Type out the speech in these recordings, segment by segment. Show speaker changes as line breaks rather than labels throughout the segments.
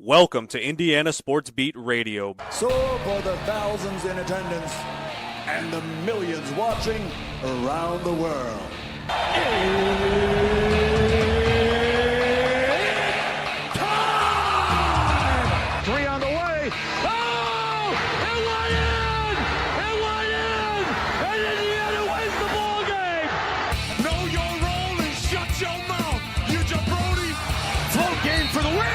Welcome to Indiana Sports Beat Radio.
So for the thousands in attendance and the millions watching around the world. Time! Three on the way. Oh! It went in! It went in! And Indiana wins the ball game! Know your role and shut your mouth, you jabroni! Float game for the win!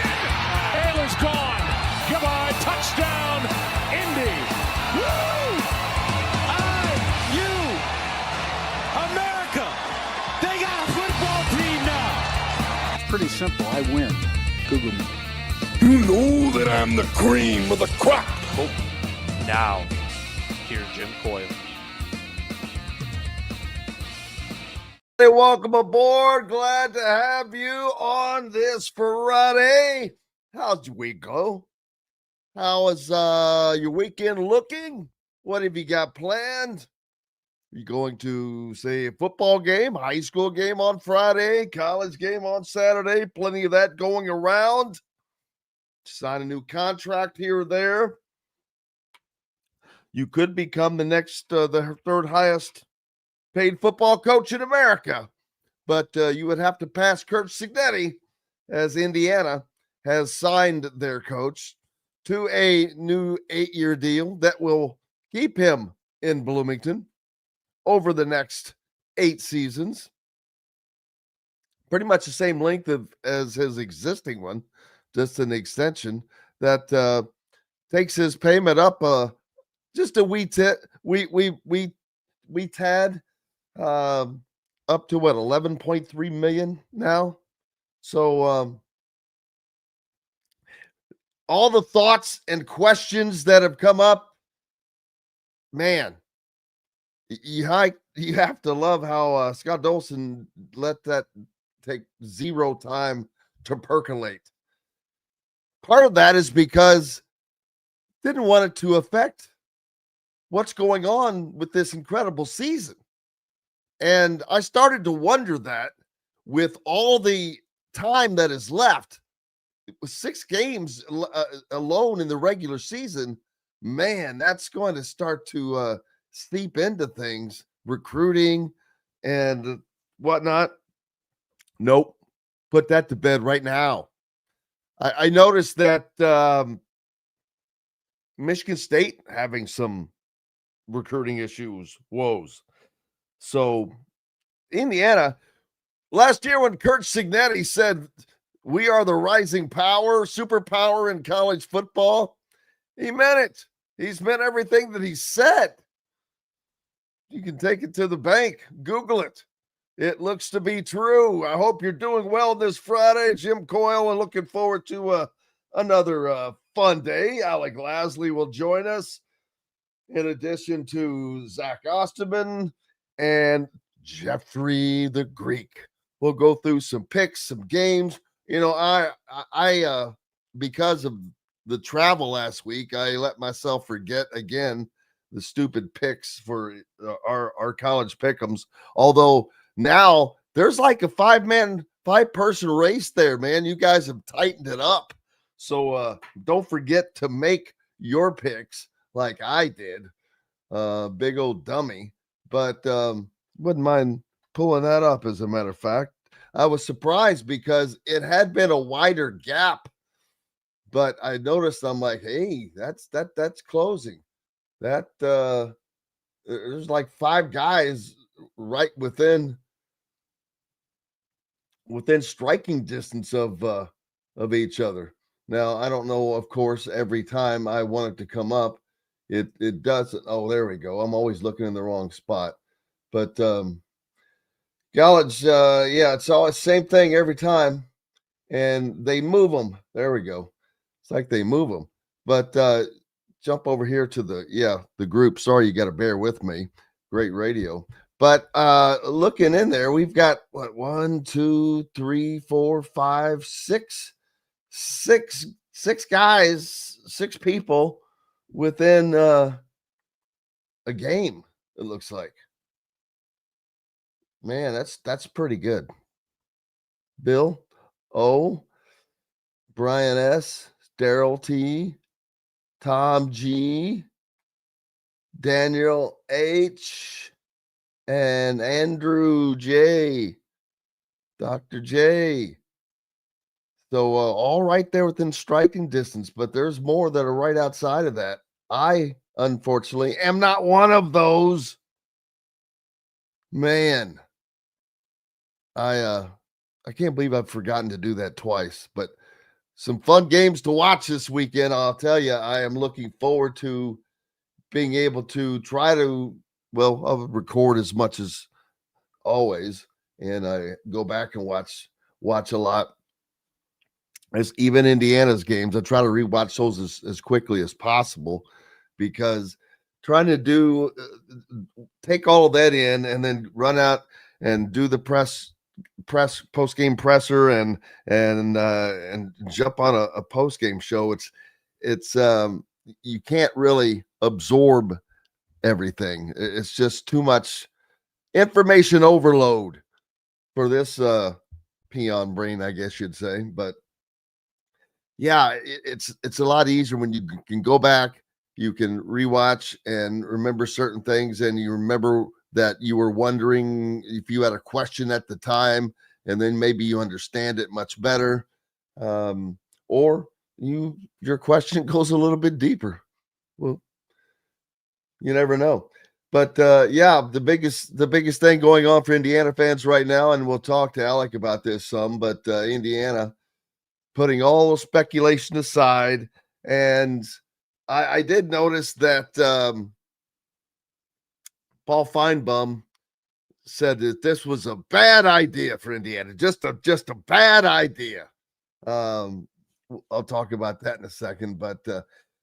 Ayler's gone. Goodbye. Touchdown, Indy. Woo! IU. America. They got a football team now.
It's pretty simple. I win. Google me.
You know that I'm the cream of the crop.
Oh, now, here's Jim Coyle.
Hey, welcome aboard. Glad to have you on this Friday. How'd your week go? How is your weekend looking? What have you got planned? You going to, say, a football game, high school game on Friday, college game on Saturday? Plenty of that going around. Sign a new contract here or there. You could become the next, the third highest paid football coach in America. But you would have to pass Kurt Signetti, as Indiana has signed their coach to a new 8-year deal that will keep him in Bloomington over the next 8 seasons. Pretty much the same length as his existing one, just an extension that takes his payment up just a wee tad up to what, 11.3 million now. So all the thoughts and questions that have come up, man, you have to love how Scott Dolson let that take zero time to percolate. Part of that is because didn't want it to affect what's going on with this incredible season. And I started to wonder that with all the time that is left, it was 6 games alone in the regular season, man, that's going to start to seep into things, recruiting and whatnot. Nope. Put that to bed right now. I noticed that Michigan State having some recruiting issues, woes. So Indiana, last year when Kurt Signetti said, we are the rising power, superpower in college football, he meant it. He's meant everything that he said. You can take it to the bank. Google it. It looks to be true. I hope you're doing well this Friday. Jim Coyle, and looking forward to another fun day. Alec Lasley will join us, in addition to Zach Osterman and Jeffrey the Greek. We'll go through some picks, some games. You know, I because of the travel last week, I let myself forget again the stupid picks for our college pick'ems. Although now there's like a 5-person race there, man. You guys have tightened it up. So don't forget to make your picks like I did. Big old dummy. But wouldn't mind pulling that up, as a matter of fact. I was surprised because it had been a wider gap, but I noticed, I'm like, hey, that's closing. That there's like 5 guys right within striking distance of each other. Now, I don't know, of course, every time I want it to come up, it doesn't. Oh, there we go. I'm always looking in the wrong spot. But college, yeah, it's always the same thing every time. And they move them. There we go. It's like they move them. But jump over here to the group. Sorry, you got to bear with me. Great radio. But looking in there, we've got what, 1, 2, 3, 4, 5, 6 guys, 6 people within a game, it looks like. Man, that's pretty good. Bill O, Brian S, Daryl T, Tom G, Daniel H, and Andrew J, Dr. J. So all right there within striking distance, but there's more that are right outside of that. I, unfortunately, am not one of those. Man, I can't believe I've forgotten to do that twice, but some fun games to watch this weekend. I'll tell you, I am looking forward to being able to try to, well, I'll record as much as always, and I go back and watch a lot. As even Indiana's games, I try to rewatch those as quickly as possible, because trying to do take all of that in and then run out and do the press post game presser and jump on a post game show. It's you can't really absorb everything. It's just too much information overload for this peon brain, I guess you'd say. But yeah, it's a lot easier when you can go back, you can rewatch and remember certain things, and you remember that you were wondering if you had a question at the time, and then maybe you understand it much better, or your question goes a little bit deeper. Well, you never know. But yeah, the biggest thing going on for Indiana fans right now, and we'll talk to Alec about this some, but Indiana, putting all speculation aside, and I did notice that Paul Feinbaum said that this was a bad idea for Indiana, just a bad idea. I'll talk about that in a second, but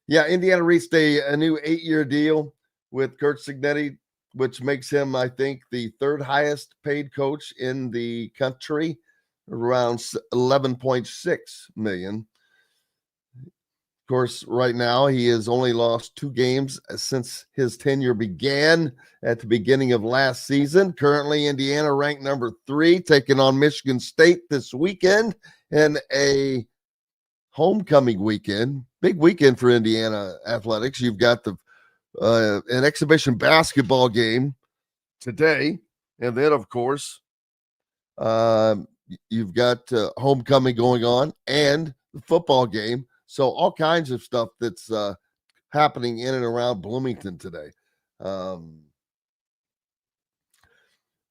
yeah, Indiana reached a new 8-year deal with Curt Cignetti, which makes him, I think, the third highest paid coach in the country, around $11.6 million. Of course, right now he has only lost 2 games since his tenure began at the beginning of last season. Currently, Indiana ranked number 3, taking on Michigan State this weekend in a homecoming weekend. Big weekend for Indiana athletics. You've got an exhibition basketball game today, and then, of course, you've got homecoming going on and the football game. So all kinds of stuff that's happening in and around Bloomington today.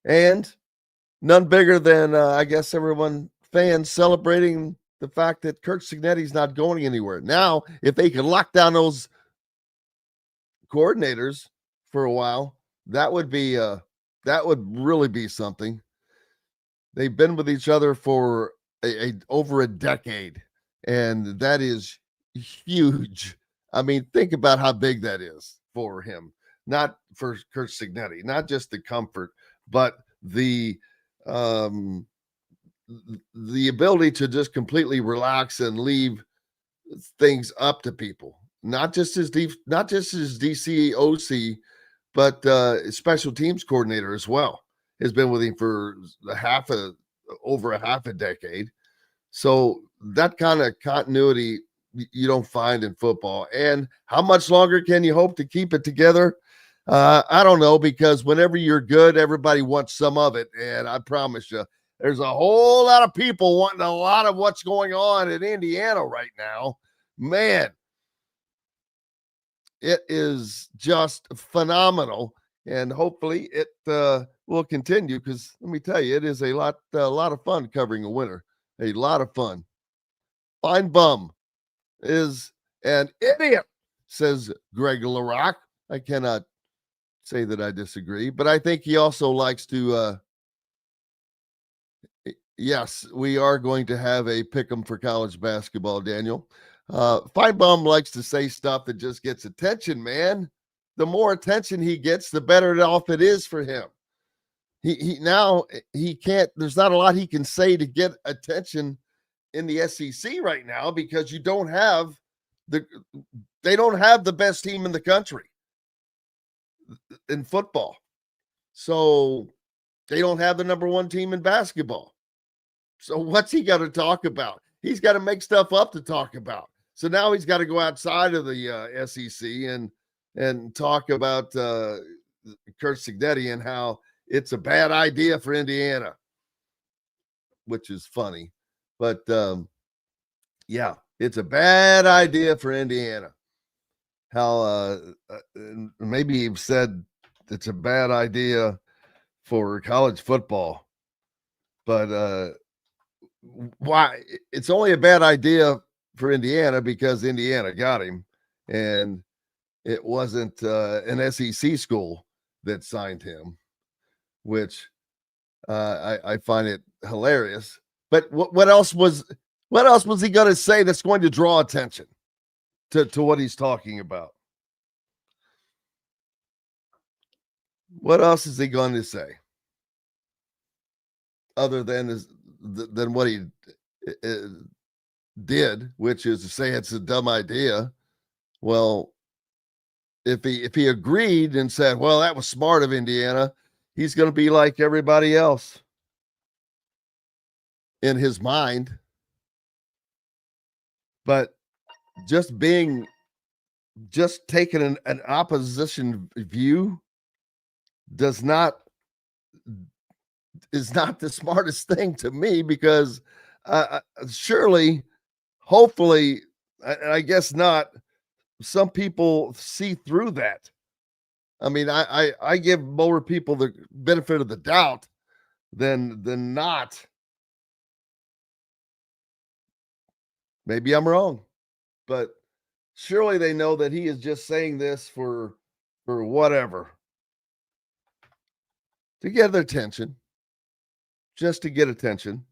And none bigger than, I guess, fans celebrating the fact that Curt Cignetti's not going anywhere. Now, if they could lock down those coordinators for a while, that would really be something. They've been with each other for over a decade, and that is huge. I mean, think about how big that is for him, not for Curt Cignetti, not just the comfort, but the ability to just completely relax and leave things up to people, not just his DC OC, but special teams coordinator as well. Has been with him for over a half a decade. So that kind of continuity you don't find in football. And how much longer can you hope to keep it together? I don't know, because whenever you're good, everybody wants some of it. And I promise you, there's a whole lot of people wanting a lot of what's going on in Indiana right now. Man, it is just phenomenal. And hopefully it will continue, because let me tell you, it is a lot of fun covering a winter. A lot of fun. Feinbaum is an idiot, says Greg LaRock. I cannot say that I disagree, but I think he also likes to yes, we are going to have a pick'em for college basketball, Daniel. Feinbaum likes to say stuff that just gets attention, man. The more attention he gets, the better off it is for him. He can't, there's not a lot he can say to get attention in the SEC right now, because they don't have the best team in the country in football. So they don't have the number 1 team in basketball. So what's he got to talk about? He's got to make stuff up to talk about. So now he's got to go outside of the SEC and talk about Kurt Cignetti and how it's a bad idea for Indiana, which is funny. But yeah, it's a bad idea for Indiana. How maybe you've said it's a bad idea for college football, but why? It's only a bad idea for Indiana because Indiana got him, and it wasn't an SEC school that signed him, which I find it hilarious. But what else was he going to say that's going to draw attention to what he's talking about? What else is he going to say other than what he did, which is to say it's a dumb idea? Well, if he agreed and said, well, that was smart of Indiana, he's going to be like everybody else in his mind. But just taking an opposition view is not the smartest thing to me, because surely, hopefully, I guess not, some people see through that. I mean, I give more people the benefit of the doubt than not. Maybe I'm wrong, but surely they know that he is just saying this for whatever, to get their attention, just to get attention.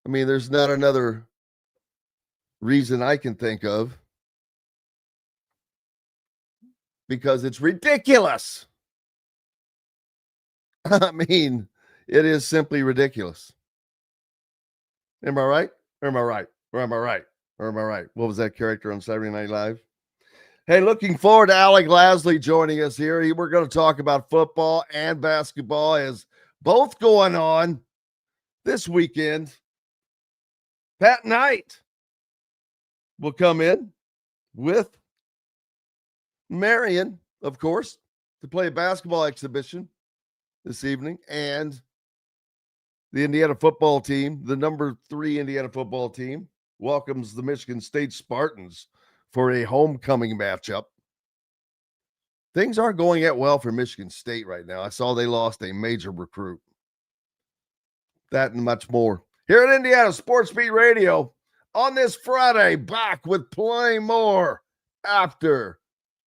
I mean, there's not another reason I can think of, because it's ridiculous. I mean, it is simply ridiculous. Am I right? Or am I right? Or am I right? Or am I right? What was that character on Saturday Night Live? Hey, looking forward to Alec Lasley joining us here. We're going to talk about football and basketball, as both going on this weekend. Pat Knight will come in with Marrion, of course, to play a basketball exhibition this evening. And the Indiana football team, the number 3 Indiana football team, welcomes the Michigan State Spartans for a homecoming matchup. Things aren't going that well for Michigan State right now. I saw they lost a major recruit. That and much more here at Indiana Sports Beat Radio on this Friday, back with plenty more after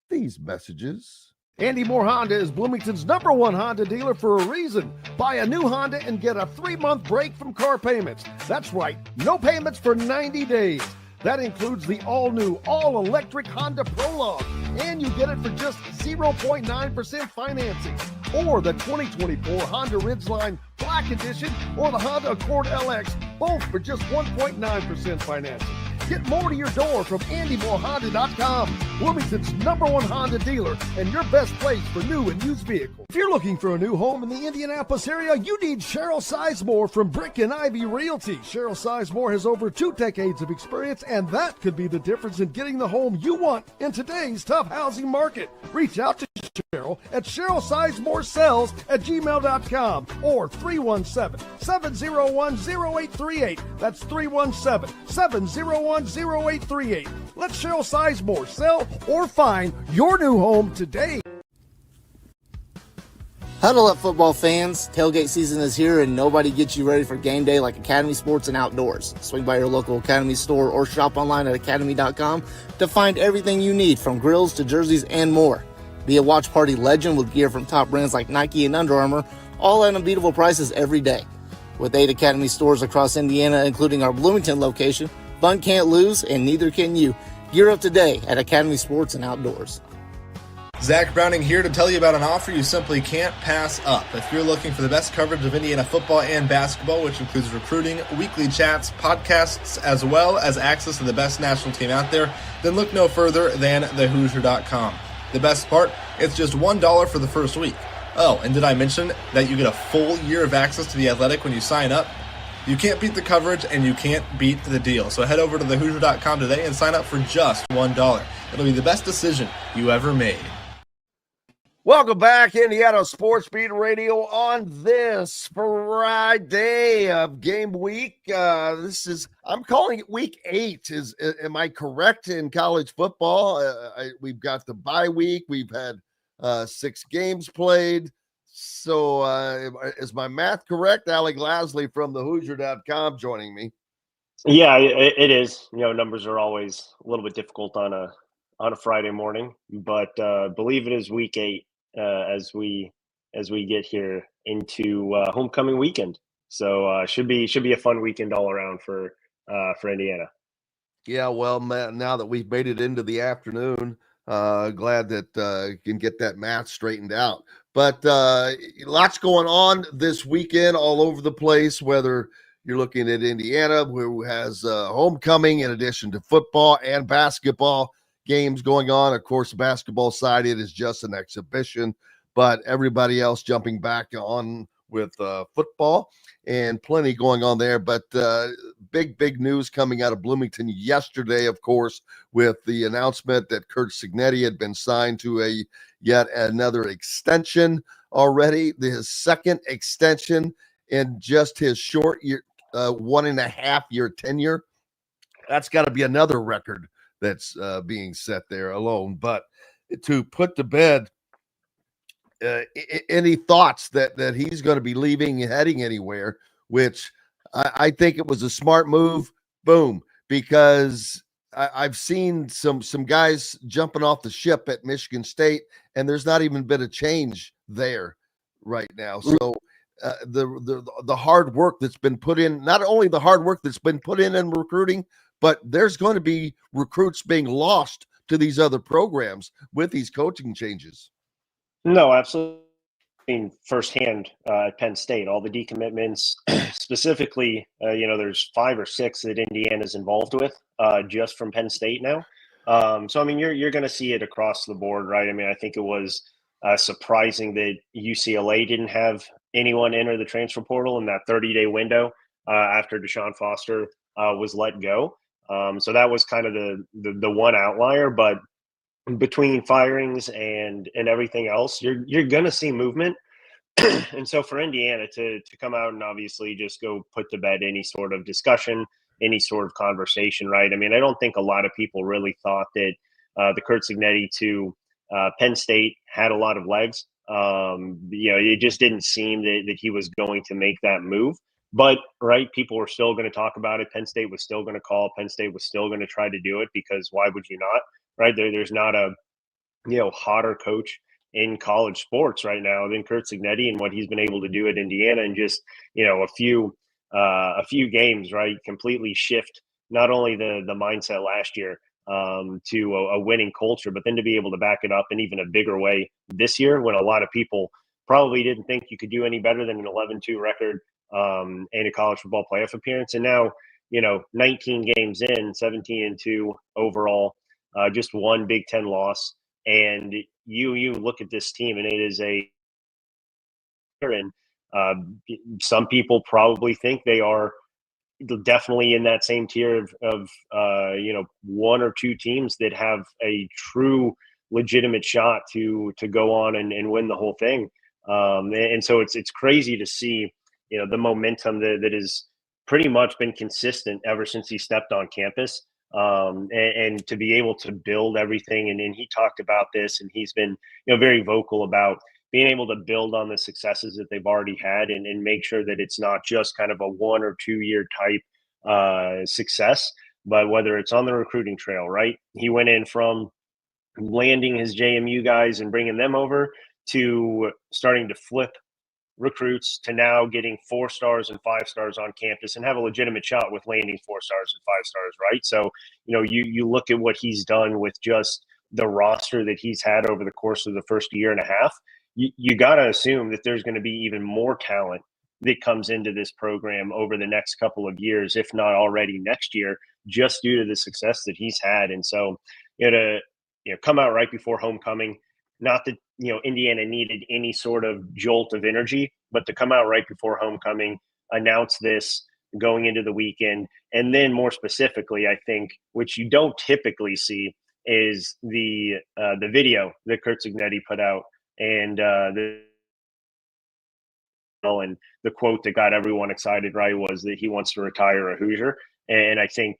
these messages.
Andy Moore Honda is Bloomington's #1 Honda dealer for a reason. Buy a new Honda and get a 3-month break from car payments. That's right, no payments for 90 days. That includes the all-new, all-electric Honda Prologue, and you get it for just 0.9% financing. Or the 2024 Honda Ridgeline Black Edition or the Honda Accord LX, both for just 1.9% financing. Get more to your door from AndyMooreHonda.com, Bloomington's #1 Honda dealer and your best place for new and used vehicles. If you're looking for a new home in the Indianapolis area, you need Cheryl Sizemore from Brick and Ivy Realty. Cheryl Sizemore has over 2 decades of experience, and that could be the difference in getting the home you want in today's tough housing market. Reach out to Cheryl at CherylSizemooreSells@gmail.com or 317-701-0838. That's 317-701-0838. Let Cheryl Sizemore sell or find your new home today.
Huddle up, football fans. Tailgate season is here, and nobody gets you ready for game day like Academy Sports and Outdoors. Swing by your local Academy store or shop online at academy.com to find everything you need, from grills to jerseys and more. Be a watch party legend with gear from top brands like Nike and Under Armour, all at unbeatable prices every day. With 8 Academy stores across Indiana, including our Bloomington location, fun can't lose, and neither can you. Gear up today at Academy Sports and Outdoors.
Zach Browning here to tell you about an offer you simply can't pass up. If you're looking for the best coverage of Indiana football and basketball, which includes recruiting, weekly chats, podcasts, as well as access to the best national team out there, then look no further than thehoosier.com. The best part, it's just $1 for the first week. Oh, and did I mention that you get a full year of access to The Athletic when you sign up? You can't beat the coverage, and you can't beat the deal. So head over to thehoosier.com today and sign up for just $1. It'll be the best decision you ever made.
Welcome back, Indiana Sports Beat Radio, on this Friday of game week. I'm calling it week 8. Am I correct in college football? We've got the bye week. We've had 6 games played. So is my math correct? Alec Lasley from thehoosier.com joining me.
Yeah, it is. Numbers are always a little bit difficult on a Friday morning, but believe it is week 8 as we get here into homecoming weekend. So should be a fun weekend all around for Indiana.
Yeah, well, now that we've made it into the afternoon, glad that can get that math straightened out. But lots going on this weekend all over the place, whether you're looking at Indiana, who has homecoming in addition to football and basketball games going on. Of course, the basketball side, it is just an exhibition, but everybody else jumping back on with football and plenty going on there. But big news coming out of Bloomington yesterday, of course, with the announcement that Curt Cignetti had been signed to yet another extension already, his second extension in just his short year, 1.5 year tenure. That's got to be another record that's being set there alone. But to put to bed any thoughts that he's going to be leaving and heading anywhere, which I think it was a smart move. Boom, because I've seen some guys jumping off the ship at Michigan State, and there's not even been a change there right now. So the hard work that's been put in, not only the hard work that's been put in recruiting, but there's going to be recruits being lost to these other programs with these coaching changes.
No, absolutely. Firsthand at Penn State, all the decommitments, specifically, there's 5 or 6 that Indiana's involved with just from Penn State now. So, I mean, you're going to see it across the board, right? I mean, I think it was surprising that UCLA didn't have anyone enter the transfer portal in that 30-day window after Deshaun Foster was let go. So that was kind of the one outlier, but between firings and everything else, you're going to see movement. And so for Indiana to come out and obviously just go put to bed any sort of discussion, any sort of conversation, right? I mean, I don't think a lot of people really thought that the Curt Cignetti to Penn State had a lot of legs. It just didn't seem that he was going to make that move. But, right, people were still going to talk about it. Penn State was still going to call. Penn State was still going to try to do it, because why would you not? Right, there's not a hotter coach in college sports right now than Curt Cignetti, and what he's been able to do at Indiana in just a few games, right, completely shift not only the mindset last year to a winning culture, but then to be able to back it up in even a bigger way this year, when a lot of people probably didn't think you could do any better than an 11-2 record and a college football playoff appearance. And now 19 games in, 17-2 overall. Just one Big Ten loss, and you look at this team, and it is and some people probably think they are definitely in that same tier of 1 or 2 teams that have a true legitimate shot to go on and win the whole thing. And so it's crazy to see the momentum that has pretty much been consistent ever since he stepped on campus. And to be able to build everything. And he talked about this, and he's been, very vocal about being able to build on the successes that they've already had and make sure that it's not just kind of a 1 or 2 year type success, but whether it's on the recruiting trail, right? He went in from landing his JMU guys and bringing them over to starting to flip recruits to now getting 4 stars and 5 stars on campus and have a legitimate shot with landing 4 stars and 5 stars, right? So, you look at what he's done with just the roster that he's had over the course of the first year and a half. You got to assume that there's going to be even more talent that comes into this program over the next couple of years, if not already next year, just due to the success that he's had. And so, to come out right before homecoming, not that Indiana needed any sort of jolt of energy, but to come out right before homecoming, announce this, going into the weekend. And then more specifically, I think, which you don't typically see, is the video that Kurt Signetti put out, and and the quote that got everyone excited, right, was that he wants to retire a Hoosier. And I think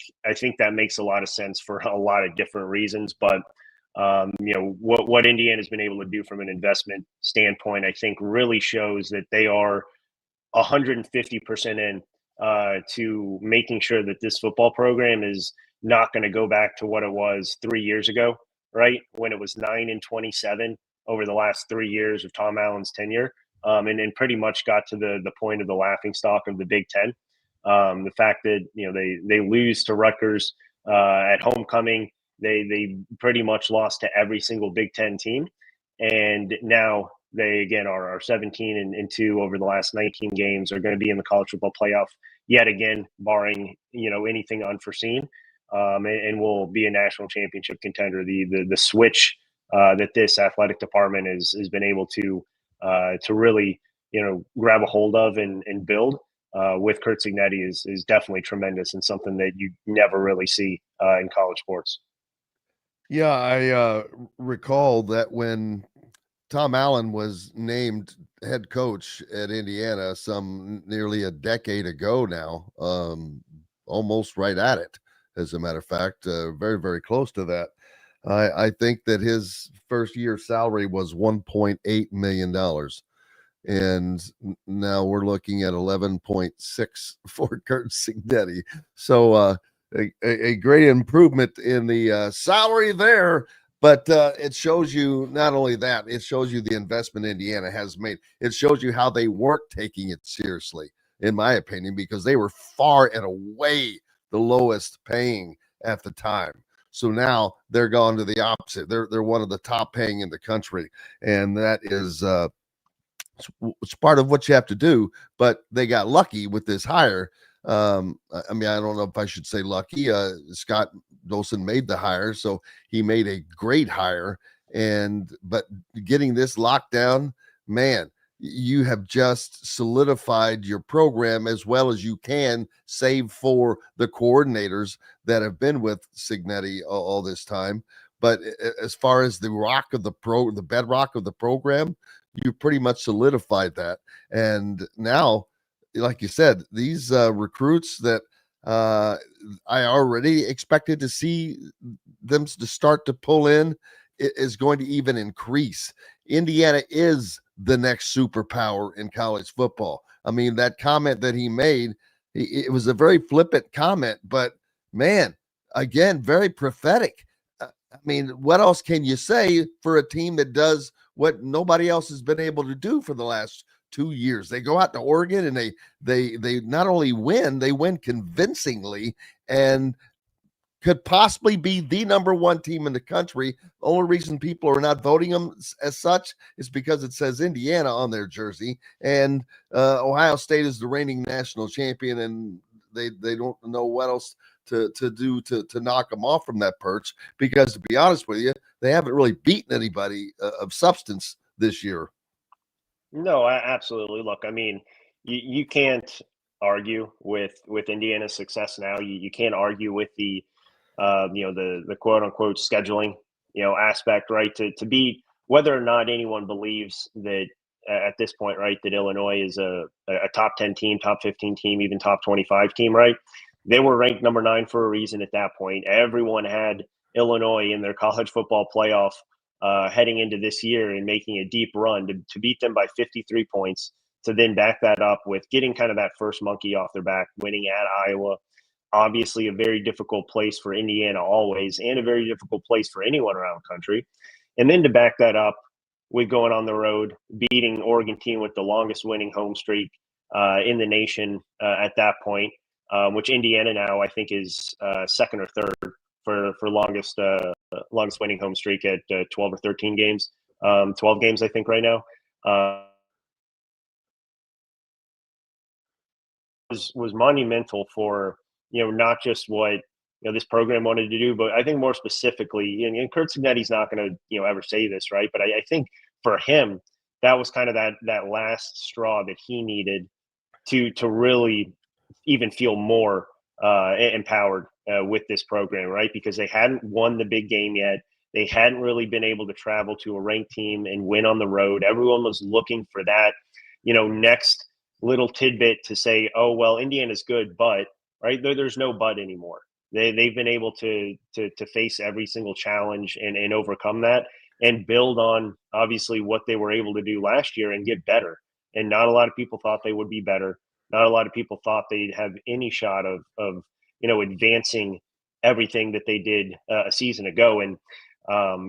that makes a lot of sense for a lot of different reasons. But what Indiana's been able to do from an investment standpoint, I think, really shows that they are 150% in to making sure that this football program is not going to go back to what it was 3 years ago, right, when it was 9-27 over the last 3 years of Tom Allen's tenure, and then pretty much got to the point of the laughingstock of the Big Ten. The fact that they lose to Rutgers at homecoming, they pretty much lost to every single Big Ten team, and now they again are 17-2 over the last 19 games. Are going to be in the college football playoff yet again, barring anything unforeseen, and will be a national championship contender. The switch that this athletic department has been able to really grab a hold of and build with Kurt Signetti is definitely tremendous, and something that you never really see in college sports.
Yeah, I recall that when Tom Allen was named head coach at Indiana some nearly a decade ago now, almost right at it, as a matter of fact, very, very close to that. I think that his first year salary was $1.8 million. And now we're looking at 11.6 for Kurt Signetti. So a great improvement in the salary there. But it shows you not only that, it shows you the investment Indiana has made. It shows you how they weren't taking it seriously, in my opinion, because they were far and away the lowest paying at the time. So now they're gone to the opposite. They're one of the top paying in the country, and that is it's part of what you have to do. But they got lucky with this hire. I mean, I don't know if I should say lucky. Scott Dolson made the hire, so he made a great hire. But getting this lockdown, man, you have just solidified your program as well as you can, save for the coordinators that have been with Signetti all this time. But as far as the bedrock of the program, you pretty much solidified that. And now, like you said, these recruits that I already expected to see them to start to pull in is going to even increase. Indiana is the next superpower in college football. I mean, that comment that he made, it was a very flippant comment, but man, again, very prophetic. I mean, what else can you say for a team that does what nobody else has been able to do for the last 2 years? They go out to Oregon and they not only win, they win convincingly and could possibly be the number one team in the country. The only reason people are not voting them as such is because it says Indiana on their jersey, and Ohio State is the reigning national champion, and they don't know what else to do to knock them off from that perch, because to be honest with you, they haven't really beaten anybody of substance this year.
No, absolutely. Look, I mean, you can't argue with Indiana's success now. You can't argue with the the quote unquote scheduling aspect, right? To be, whether or not anyone believes that at this point, right, that Illinois is a top 10 team, top 15 team, even top 25 team, right? They were ranked number 9 for a reason at that point. Everyone had Illinois in their college football playoff heading into this year and making a deep run to beat them by 53 points, to then back that up with getting kind of that first monkey off their back, winning at Iowa. Obviously a very difficult place for Indiana always, and a very difficult place for anyone around the country. And then to back that up with going on the road, beating Oregon team with the longest winning home streak in the nation at that point, which Indiana now I think is second or third for longest winning home streak at 12 or 13 games, 12 games I think right now. Was monumental for not just what this program wanted to do, but I think more specifically, and Kurt Signetti's not going to ever say this, right? But I think for him, that was kind of that last straw that he needed to really even feel more empowered with this program, right? Because they hadn't won the big game yet. They hadn't really been able to travel to a ranked team and win on the road. Everyone was looking for that, next little tidbit to say, oh, well, Indiana's good, but right there's no but anymore. They've been able to face every single challenge and overcome that and build on obviously what they were able to do last year and get better. And not a lot of people thought they would be better. Not a lot of people thought they'd have any shot of advancing everything that they did a season ago. And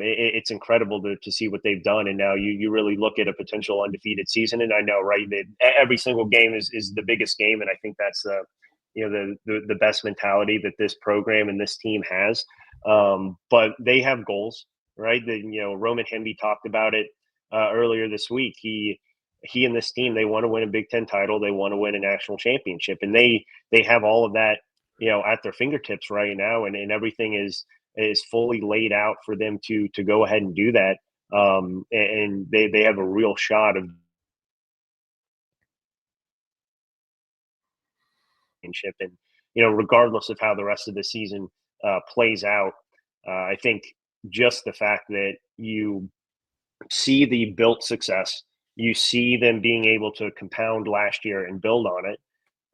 it's incredible to see what they've done. And now you really look at a potential undefeated season. And I know, right, that every single game is the biggest game. And I think that's the best mentality that this program and this team has. But they have goals, right? Roman Hemby talked about it earlier this week. He and this team, they want to win a Big Ten title. They want to win a national championship, and they have all of that, at their fingertips right now. And everything is fully laid out for them to go ahead and do that. And they have a real shot of championship. And, regardless of how the rest of the season plays out, I think just the fact that you see the built success, you see them being able to compound last year and build on it,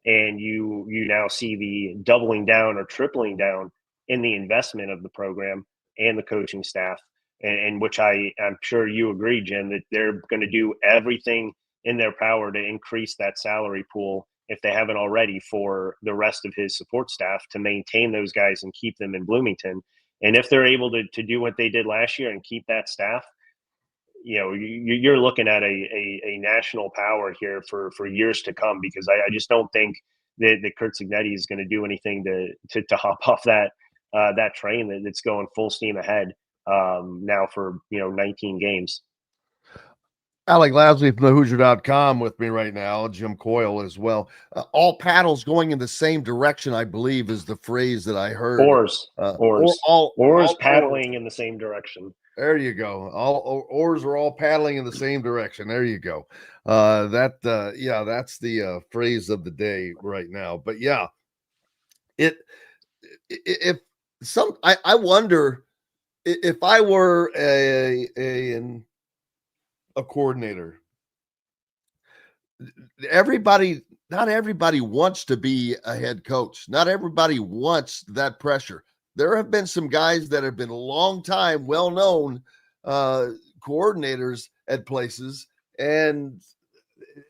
and you now see the doubling down or tripling down in the investment of the program and the coaching staff, and which I'm sure you agree, Jim, that they're going to do everything in their power to increase that salary pool, if they haven't already, for the rest of his support staff to maintain those guys and keep them in Bloomington. And if they're able to do what they did last year and keep that staff, you're looking at a national power here for years to come, because I just don't think that Curt Cignetti is going to do anything to hop off that train that's going full steam ahead now for 19 games.
Alec Lasley from the Hoosier.com with me right now. Jim Coyle as well. All paddles going in the same direction, I believe, is the phrase that I heard.
Oars
all
paddling in the same direction.
There you go. All oars are all paddling in the same direction. There you go. That's the phrase of the day right now. But yeah, I wonder if I were a coordinator. Not everybody wants to be a head coach. Not everybody wants that pressure. There have been some guys that have been a long time, well-known coordinators at places, and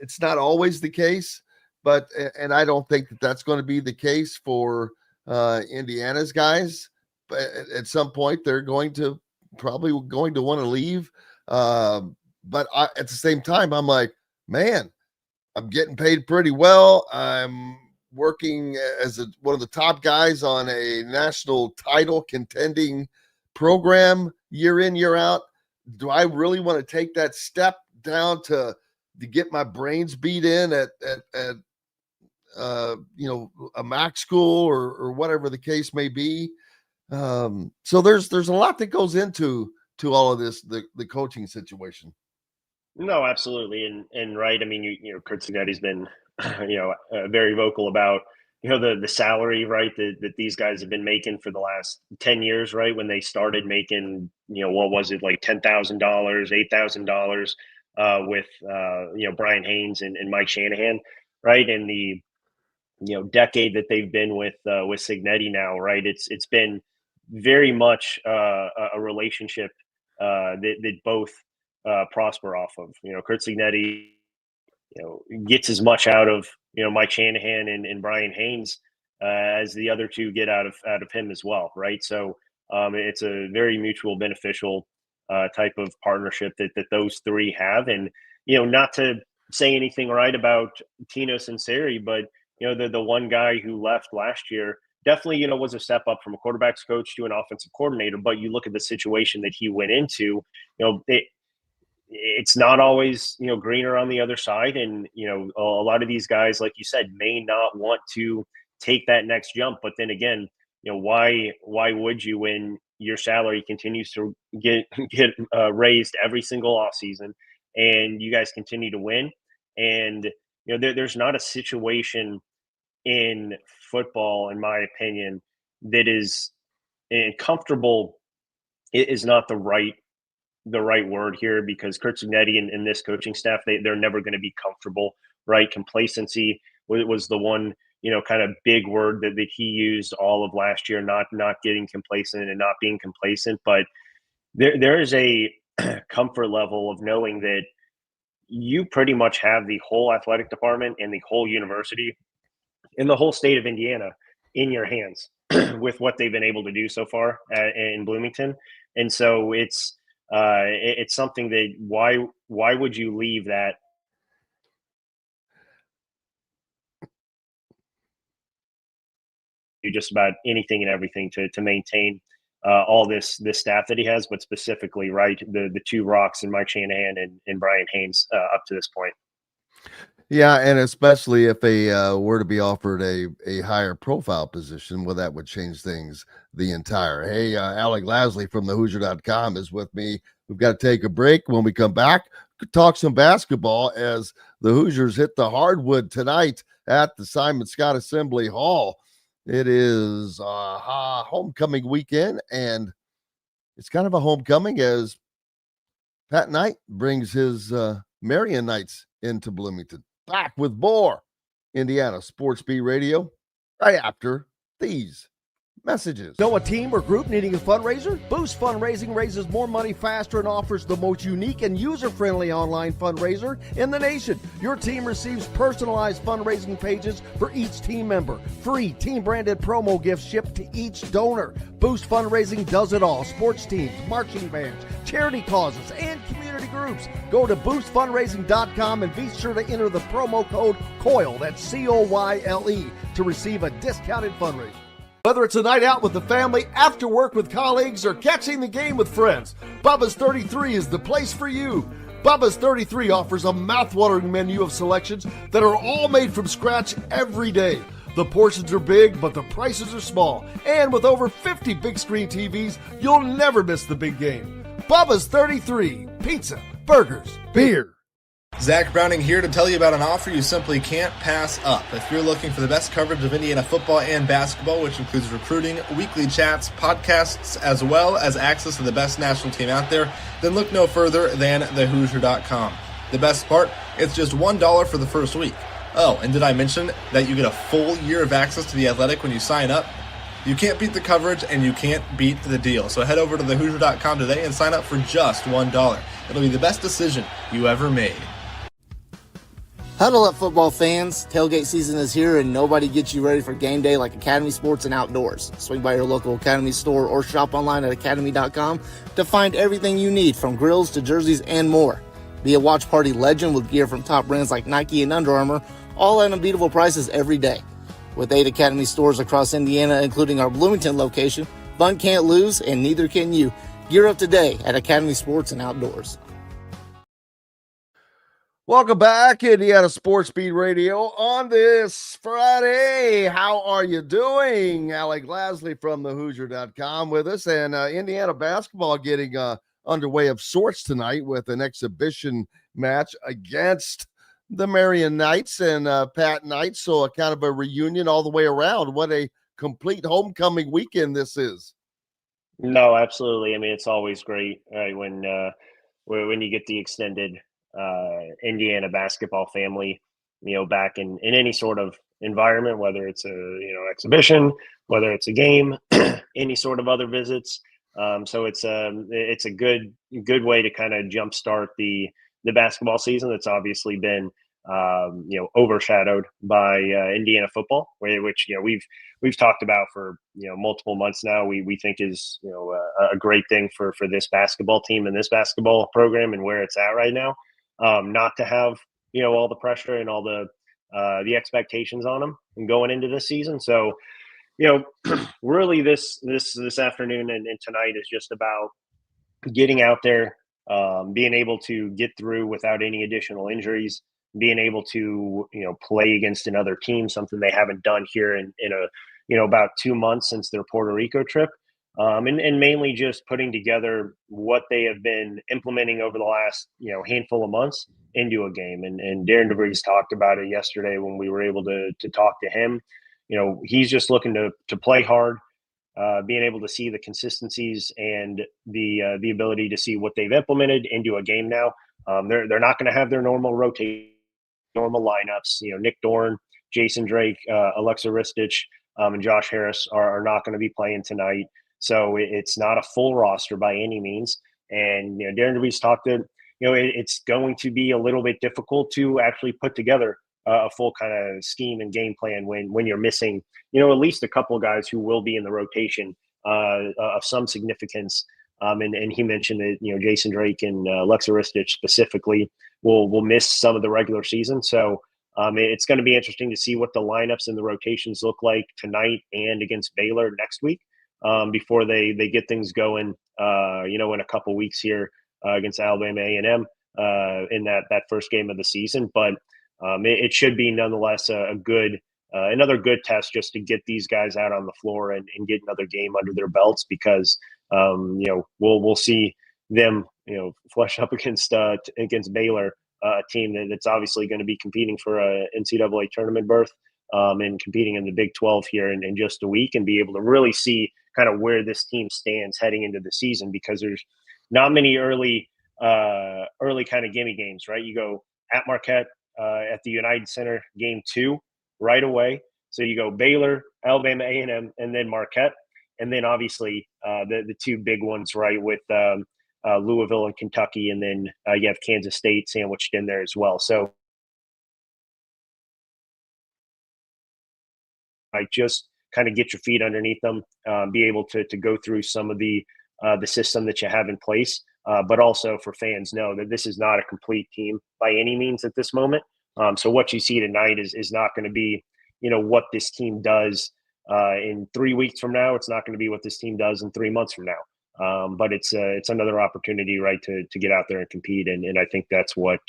it's not always the case. And I don't think that that's going to be the case for Indiana's guys. But at some point, they're probably going to want to leave. But at the same time, I'm like, man, I'm getting paid pretty well. I'm working as one of the top guys on a national title contending program year in, year out. Do I really want to take that step down to get my brains beat in at a MAC school or whatever the case may be? So there's a lot that goes into all of this, the coaching situation.
No, absolutely. And right. I mean, Curt Cignetti's been, very vocal about, the salary, right, that these guys have been making for the last 10 years, right? When they started making, what was it, like $10,000, $8,000 with, Brian Haynes and Mike Shanahan, right? And the, decade that they've been with Cignetti now, right? It's been very much a relationship that both prosper off of. Curt Cignetti, gets as much out of Mike Shanahan and Brian Haynes as the other two get out of him as well, right? So it's a very mutual beneficial type of partnership that those three have. And not to say anything right about Tino Sinceri, but the one guy who left last year definitely was a step up from a quarterback's coach to an offensive coordinator. But you look at the situation that he went into, it's not always greener on the other side. And a lot of these guys, like you said, may not want to take that next jump. But then again, why would you, when your salary continues to get raised every single offseason and you guys continue to win? And there's not a situation in football, in my opinion, that is comfortable is not the right word here, because Kurt Cignetti and this coaching staff, they're never going to be comfortable, right? Complacency was the one, kind of big word that he used all of last year, not getting complacent and not being complacent. But there is a comfort level of knowing that you pretty much have the whole athletic department and the whole university in the whole state of Indiana in your hands with what they've been able to do so far in Bloomington. And so it's something that why would you leave that? Do just about anything and everything to maintain all this staff that he has, but specifically, right, the two rocks and Mike Shanahan and Brian Haynes up to this point.
Yeah, and especially if they were to be offered a higher profile position, well, that would change things the entire. Hey, Alec Lasley from the Hoosier.com is with me. We've got to take a break. When we come back, talk some basketball as the Hoosiers hit the hardwood tonight at the Simon Scott Assembly Hall. It is homecoming weekend, and it's kind of a homecoming as Pat Knight brings his Marrion Knights into Bloomington. Back with more Indiana Sports Beat Radio right after these messages.
Know a team or group needing a fundraiser? Boost Fundraising raises more money faster and offers the most unique and user-friendly online fundraiser in the nation. Your team receives personalized fundraising pages for each team member. Free team-branded promo gifts shipped to each donor. Boost Fundraising does it all. Sports teams, marching bands, charity causes, and community groups. Go to boostfundraising.com and be sure to enter the promo code COYLE, that's COYLE, to receive a discounted fundraiser. Whether it's a night out with the family, after work with colleagues, or catching the game with friends, Bubba's 33 is the place for you. Bubba's 33 offers a mouthwatering menu of selections that are all made from scratch every day. The portions are big, but the prices are small. And with over 50 big screen TVs, you'll never miss the big game. Bubba's 33, pizza, burgers, beer.
Zach Browning here to tell you about an offer you simply can't pass up. If you're looking for the best coverage of Indiana football and basketball, which includes recruiting, weekly chats, podcasts, as well as access to the best national team out there, then look no further than thehoosier.com. The best part, it's just $1 for the first week. Oh, and did I mention that you get a full year of access to The Athletic when you sign up? You can't beat the coverage and you can't beat the deal. So head over to thehoosier.com today and sign up for just $1. It'll be the best decision you ever made.
Huddle up, football fans. Tailgate season is here, and nobody gets you ready for game day like Academy Sports and Outdoors. Swing by your local Academy store or shop online at academy.com to find everything you need, from grills to jerseys and more. Be a watch party legend with gear from top brands like Nike and Under Armour, all at unbeatable prices every day. With 8 Academy stores across Indiana, including our Bloomington location, fun can't lose, and neither can you. Gear up today at Academy Sports and Outdoors.
Welcome back, Indiana Sports Beat Radio on this Friday. How are you doing? Alec Lasley from the Hoosier.com with us, and Indiana basketball getting underway of sorts tonight with an exhibition match against the Marrion Knights and Pat Knight. So a kind of a reunion all the way around. What a complete homecoming weekend this is.
No, absolutely. I mean, it's always great, right, when you get the extended Indiana basketball family, back in any sort of environment, whether it's a exhibition, whether it's a game, any sort of other visits. So it's a good way to kind of jumpstart the basketball season that's obviously been overshadowed by Indiana football, which we've talked about for multiple months now. We think is a great thing for this basketball team and this basketball program and where it's at right now. Not to have all the pressure and all the expectations on them and going into this season. So really this afternoon and tonight is just about getting out there, being able to get through without any additional injuries, being able to play against another team, something they haven't done here in about 2 months since their Puerto Rico trip. And mainly just putting together what they have been implementing over the last handful of months into a game. And Darren DeVries talked about it yesterday when we were able to talk to him. he's just looking to play hard, being able to see the consistencies and the ability to see what they've implemented into a game now. They're not going to have their normal rotation, normal lineups. Nick Dorn, Jason Drake, Alexa Ristich, and Josh Harris are not going to be playing tonight. So it's not a full roster by any means. And Darren DeVries talked that it's going to be a little bit difficult to actually put together a full kind of scheme and game plan when you're missing at least a couple of guys who will be in the rotation of some significance. And he mentioned that Jason Drake and Alexa Ristich specifically will miss some of the regular season. So it's going to be interesting to see what the lineups and the rotations look like tonight and against Baylor next week before they get things going. In a couple weeks here against Alabama A&M in that first game of the season, but it should be nonetheless a good another good test just to get these guys out on the floor and get another game under their belts because we'll see them flush up against Baylor, a team that's obviously going to be competing for a NCAA tournament berth and competing in the Big 12 here in just a week, and be able to really see kind of where this team stands heading into the season, because there's not many early kind of gimme games, right? You go at Marquette at the United Center, game 2 right away. So you go Baylor, Alabama A&M, and then Marquette. And then obviously the two big ones, right, with Louisville and Kentucky, and then you have Kansas State sandwiched in there as well. So just kind of get your feet underneath them, be able to go through some of the system that you have in place, but also for fans know that this is not a complete team by any means at this moment. So what you see tonight is not going to be, what this team does in 3 weeks from now. It's not going to be what this team does in 3 months from now. But it's another opportunity, right, to get out there and compete. And I think that's what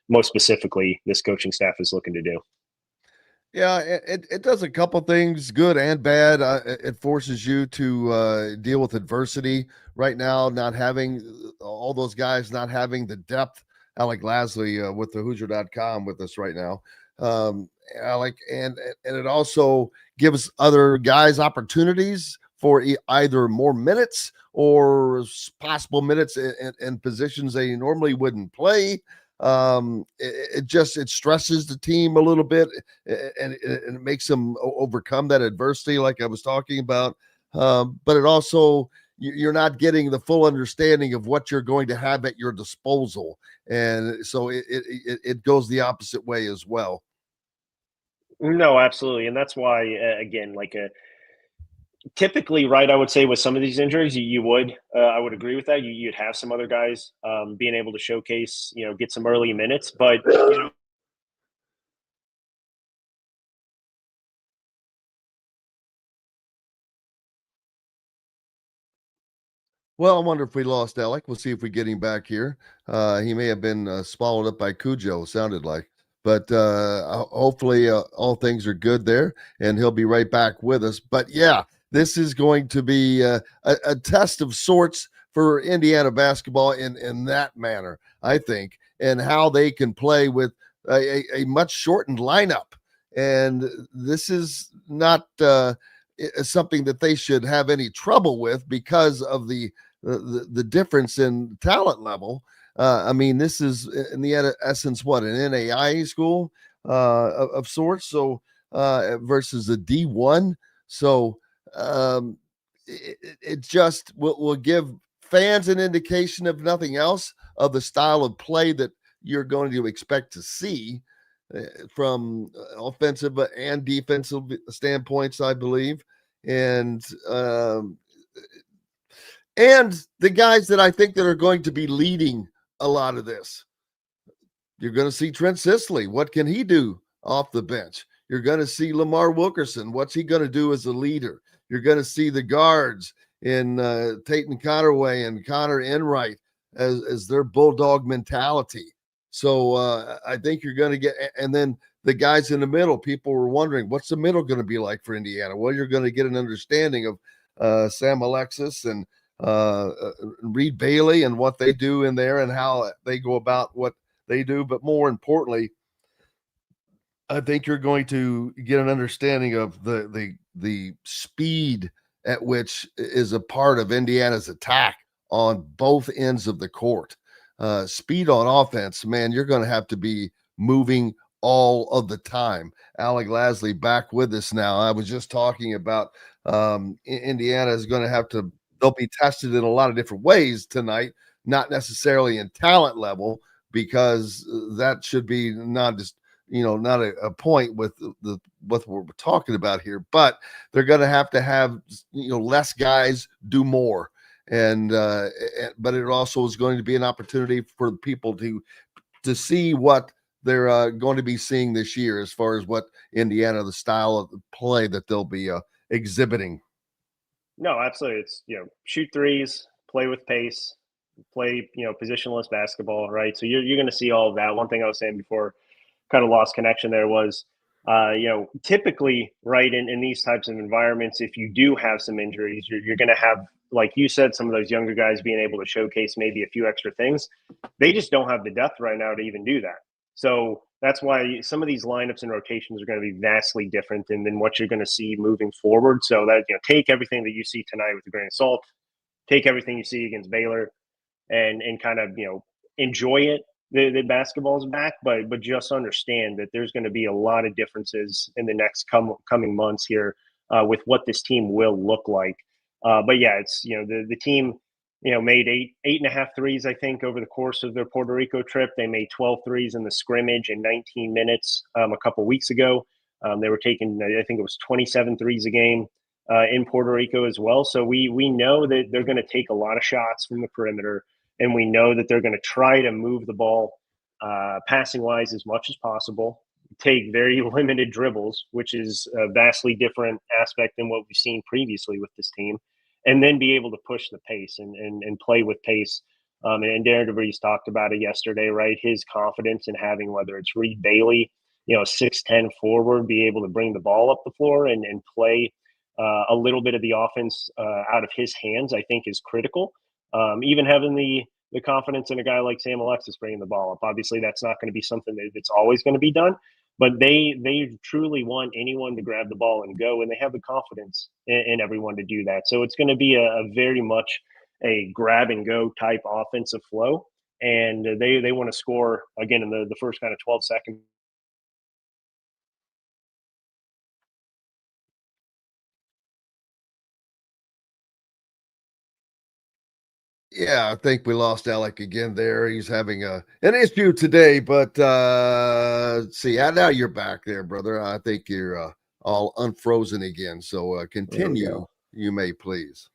most specifically this coaching staff is looking to do.
Yeah, it does a couple things, good and bad. It forces you to deal with adversity right now, not having all those guys, not having the depth. Alec Lasley with the Hoosier.com with us right now. Alec, and it also gives other guys opportunities for either more minutes or possible minutes in positions they normally wouldn't play. It stresses the team a little bit, and it makes them overcome that adversity like I was talking about. But it also, you're not getting the full understanding of what you're going to have at your disposal. And so it goes the opposite way as well.
No, absolutely. And that's why, again, typically, right, I would say with some of these injuries, I would agree with that. You'd have some other guys being able to showcase, get some early minutes, but,
Well, I wonder if we lost Alec. We'll see if we get him back here. He may have been swallowed up by Cujo, sounded like. But hopefully all things are good there, and he'll be right back with us. But, yeah, this is going to be a test of sorts for Indiana basketball in that manner, I think, and how they can play with a much shortened lineup. And this is not something that they should have any trouble with because of the difference in talent level. I mean, this is in the essence what, an NAIA school of sorts, so versus a D1. So it just will give fans an indication, of nothing else, of the style of play that you're going to expect to see from offensive and defensive standpoints, I believe. And the guys that I think that are going to be leading a lot of this, you're going to see Trent Sisley. What can he do off the bench? You're going to see Lamar Wilkerson. What's he going to do as a leader? You're going to see the guards in Tayton Connerway and Connor Enright as their bulldog mentality. So I think you're going to get, and then the guys in the middle, people were wondering, what's the middle going to be like for Indiana? Well, you're going to get an understanding of Sam Alexis and Reed Bailey and what they do in there and how they go about what they do. But more importantly, I think you're going to get an understanding of the speed at which is a part of Indiana's attack on both ends of the court. Speed on offense, man, you're going to have to be moving all of the time. Alec Lasley back with us now. I was just talking about Indiana is going to have to, they'll be tested in a lot of different ways tonight, not necessarily in talent level, because that should be not just, not a point with the what we're talking about here, but they're going to have less guys do more. And but it also is going to be an opportunity for people to see what they're going to be seeing this year as far as what Indiana, the style of the play that they'll be exhibiting.
No, absolutely. It's, shoot threes, play with pace, play, positionless basketball, right? So you're going to see all of that. One thing I was saying before, kind of lost connection there, was, typically, right, in these types of environments, if you do have some injuries, you're going to have, like you said, some of those younger guys being able to showcase maybe a few extra things. They just don't have the depth right now to even do that. So that's why some of these lineups and rotations are going to be vastly different than what you're going to see moving forward. So that, take everything that you see tonight with a grain of salt, take everything you see against Baylor, and kind of, enjoy it. The basketball is back, but just understand that there's going to be a lot of differences in the next coming months here with what this team will look like. But yeah, it's, the team, made eight and a half threes, I think, over the course of their Puerto Rico trip. They made 12 threes in the scrimmage in 19 minutes a couple weeks ago. They were taking, I think it was 27 threes a game in Puerto Rico as well. So we know that they're going to take a lot of shots from the perimeter, and we know that they're going to try to move the ball passing wise as much as possible, take very limited dribbles, which is a vastly different aspect than what we've seen previously with this team, and then be able to push the pace and play with pace. And Darren DeVries talked about it yesterday, right? His confidence in having, whether it's Reed Bailey, 6'10" forward, be able to bring the ball up the floor and play a little bit of the offense out of his hands, I think is critical. Even having the confidence in a guy like Sam Alexis bringing the ball up. Obviously, that's not going to be something that's always going to be done, but they truly want anyone to grab the ball and go, and they have the confidence in everyone to do that. So it's going to be a very much a grab and go type offensive flow, and they want to score again in the first kind of 12 seconds.
Yeah, I think we lost Alec again there. He's having an issue today, but see, now you're back there, brother. I think you're all unfrozen again. So continue, you may please.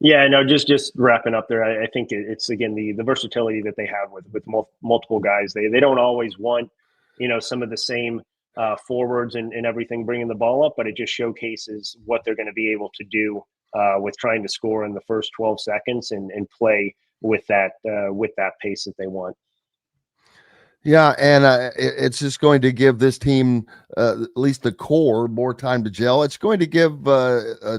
Yeah, no, just wrapping up there. I think it's again the versatility that they have with multiple guys. They don't always want some of the same forwards and everything bringing the ball up, but it just showcases what they're going to be able to do with trying to score in the first 12 seconds and play with that pace that they want.
Yeah, and it's just going to give this team, at least the core, more time to gel. It's going to give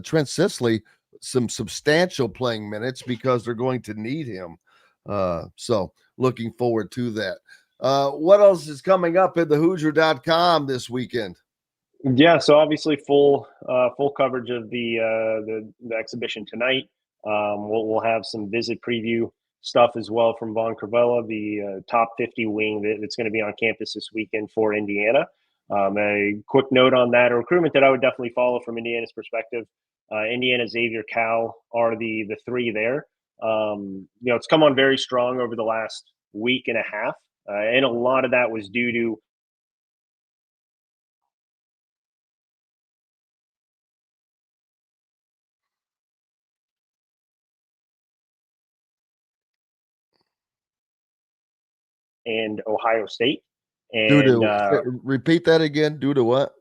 Trent Sisley some substantial playing minutes because they're going to need him. So looking forward to that. What else is coming up at thehoosier.com this weekend?
Yeah, so obviously full coverage of the exhibition tonight. We'll have some visit preview stuff as well from Von Cravella, the top 50 wing that's going to be on campus this weekend for Indiana. A quick note on that, a recruitment that I would definitely follow from Indiana's perspective. Indiana, Xavier, Cal are the three there. It's come on very strong over the last week and a half, and a lot of that was due to and Ohio State. And
repeat that again. Due to what?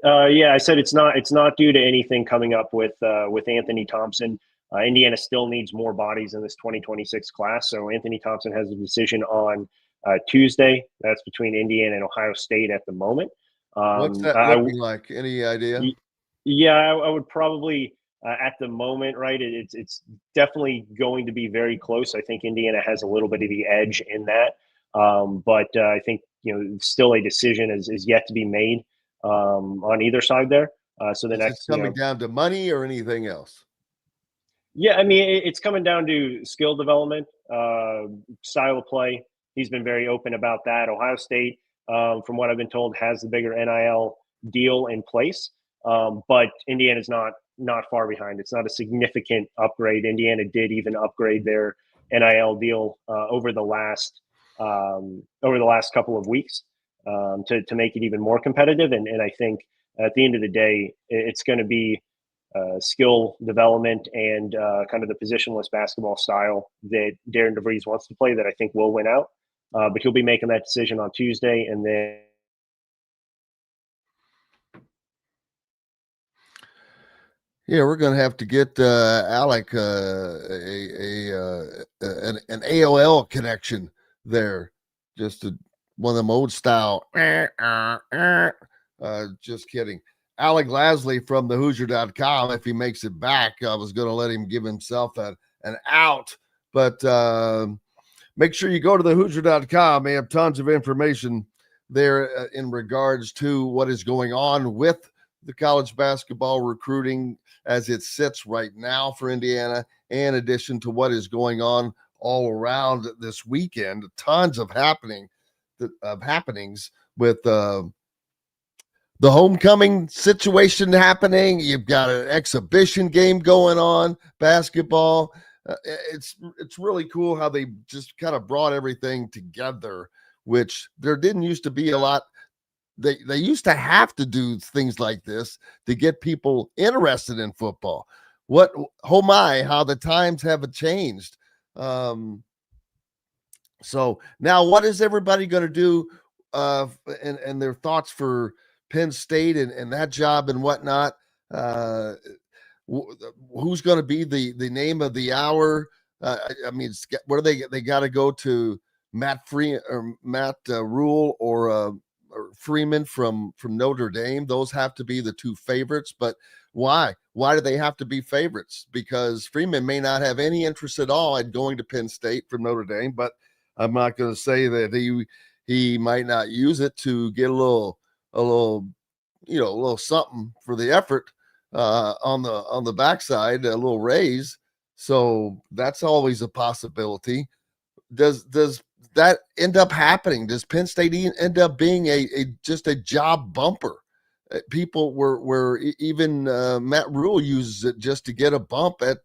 Yeah, I said it's not due to anything coming up with Anthony Thompson. Indiana still needs more bodies in this 2026 class. So Anthony Thompson has a decision on Tuesday. That's between Indiana and Ohio State at the moment.
What's that looking like? Any idea?
Yeah, I would probably at the moment, right? It's definitely going to be very close. I think Indiana has a little bit of the edge in that. But I think still a decision is yet to be made on either side there. So the
Is
next,
this coming down to money or anything else?
yeah, I mean, it's coming down to skill development, style of play. He's been very open about that. Ohio State, from what I've been told, has the bigger NIL deal in place, but Indiana's not far behind. It's not a significant upgrade. Indiana did even upgrade their NIL deal over the last couple of weeks to make it even more competitive. And I think at the end of the day, it's going to be skill development and kind of the positionless basketball style that Darren DeVries wants to play that I think will win out. But he'll be making that decision on Tuesday, and then.
Yeah, we're going to have to get Alec an AOL connection there, just one of them old style. Just kidding. Alec Lasley from the Hoosier.com. If he makes it back, I was going to let him give himself an out, but make sure you go to the Hoosier.com. They have tons of information there in regards to what is going on with the college basketball recruiting as it sits right now for Indiana, in addition to what is going on all around this weekend. Tons of happenings with the homecoming situation happening. You've got an exhibition game going on, basketball. It's really cool how they just kind of brought everything together, which there didn't used to be a lot. They used to have to do things like this to get people interested in football. How the times have changed. So now what is everybody going to do and their thoughts for Penn State and that job and whatnot? Who's going to be the name of the hour? I mean, what are they got to go to Matt Rule or Freeman from Notre Dame. Those have to be the two favorites. But why do they have to be favorites? Because Freeman may not have any interest at all in going to Penn State from Notre Dame, but I'm not going to say that he might not use it to get a little something for the effort on the backside, a little raise. So that's always a possibility. Does that end up happening? Does Penn State end up being just a job bumper? People were even Matt Rule uses it just to get a bump at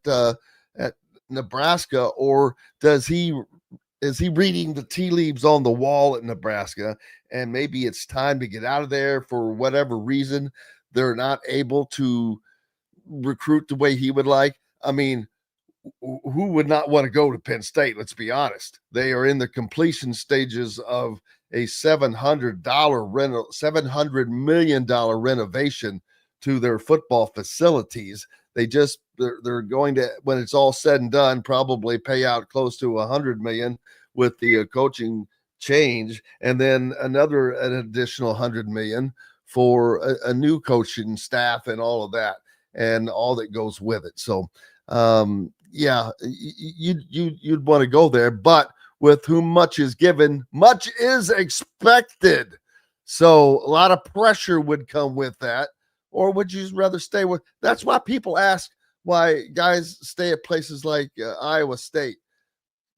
Nebraska, or is he reading the tea leaves on the wall at Nebraska, and maybe it's time to get out of there for whatever reason they're not able to recruit the way he would like? I mean, who would not want to go to Penn State? Let's be honest. They are in the completion stages of a $700 million renovation to their football facilities. They're going to, when it's all said and done, probably pay out close to $100 million with the coaching change, and then an additional $100 million for a new coaching staff and all of that and all that goes with it. So, yeah, you'd want to go there, but with whom much is given, much is expected. So a lot of pressure would come with that. Or would you rather stay with? That's why people ask why guys stay at places like Iowa State,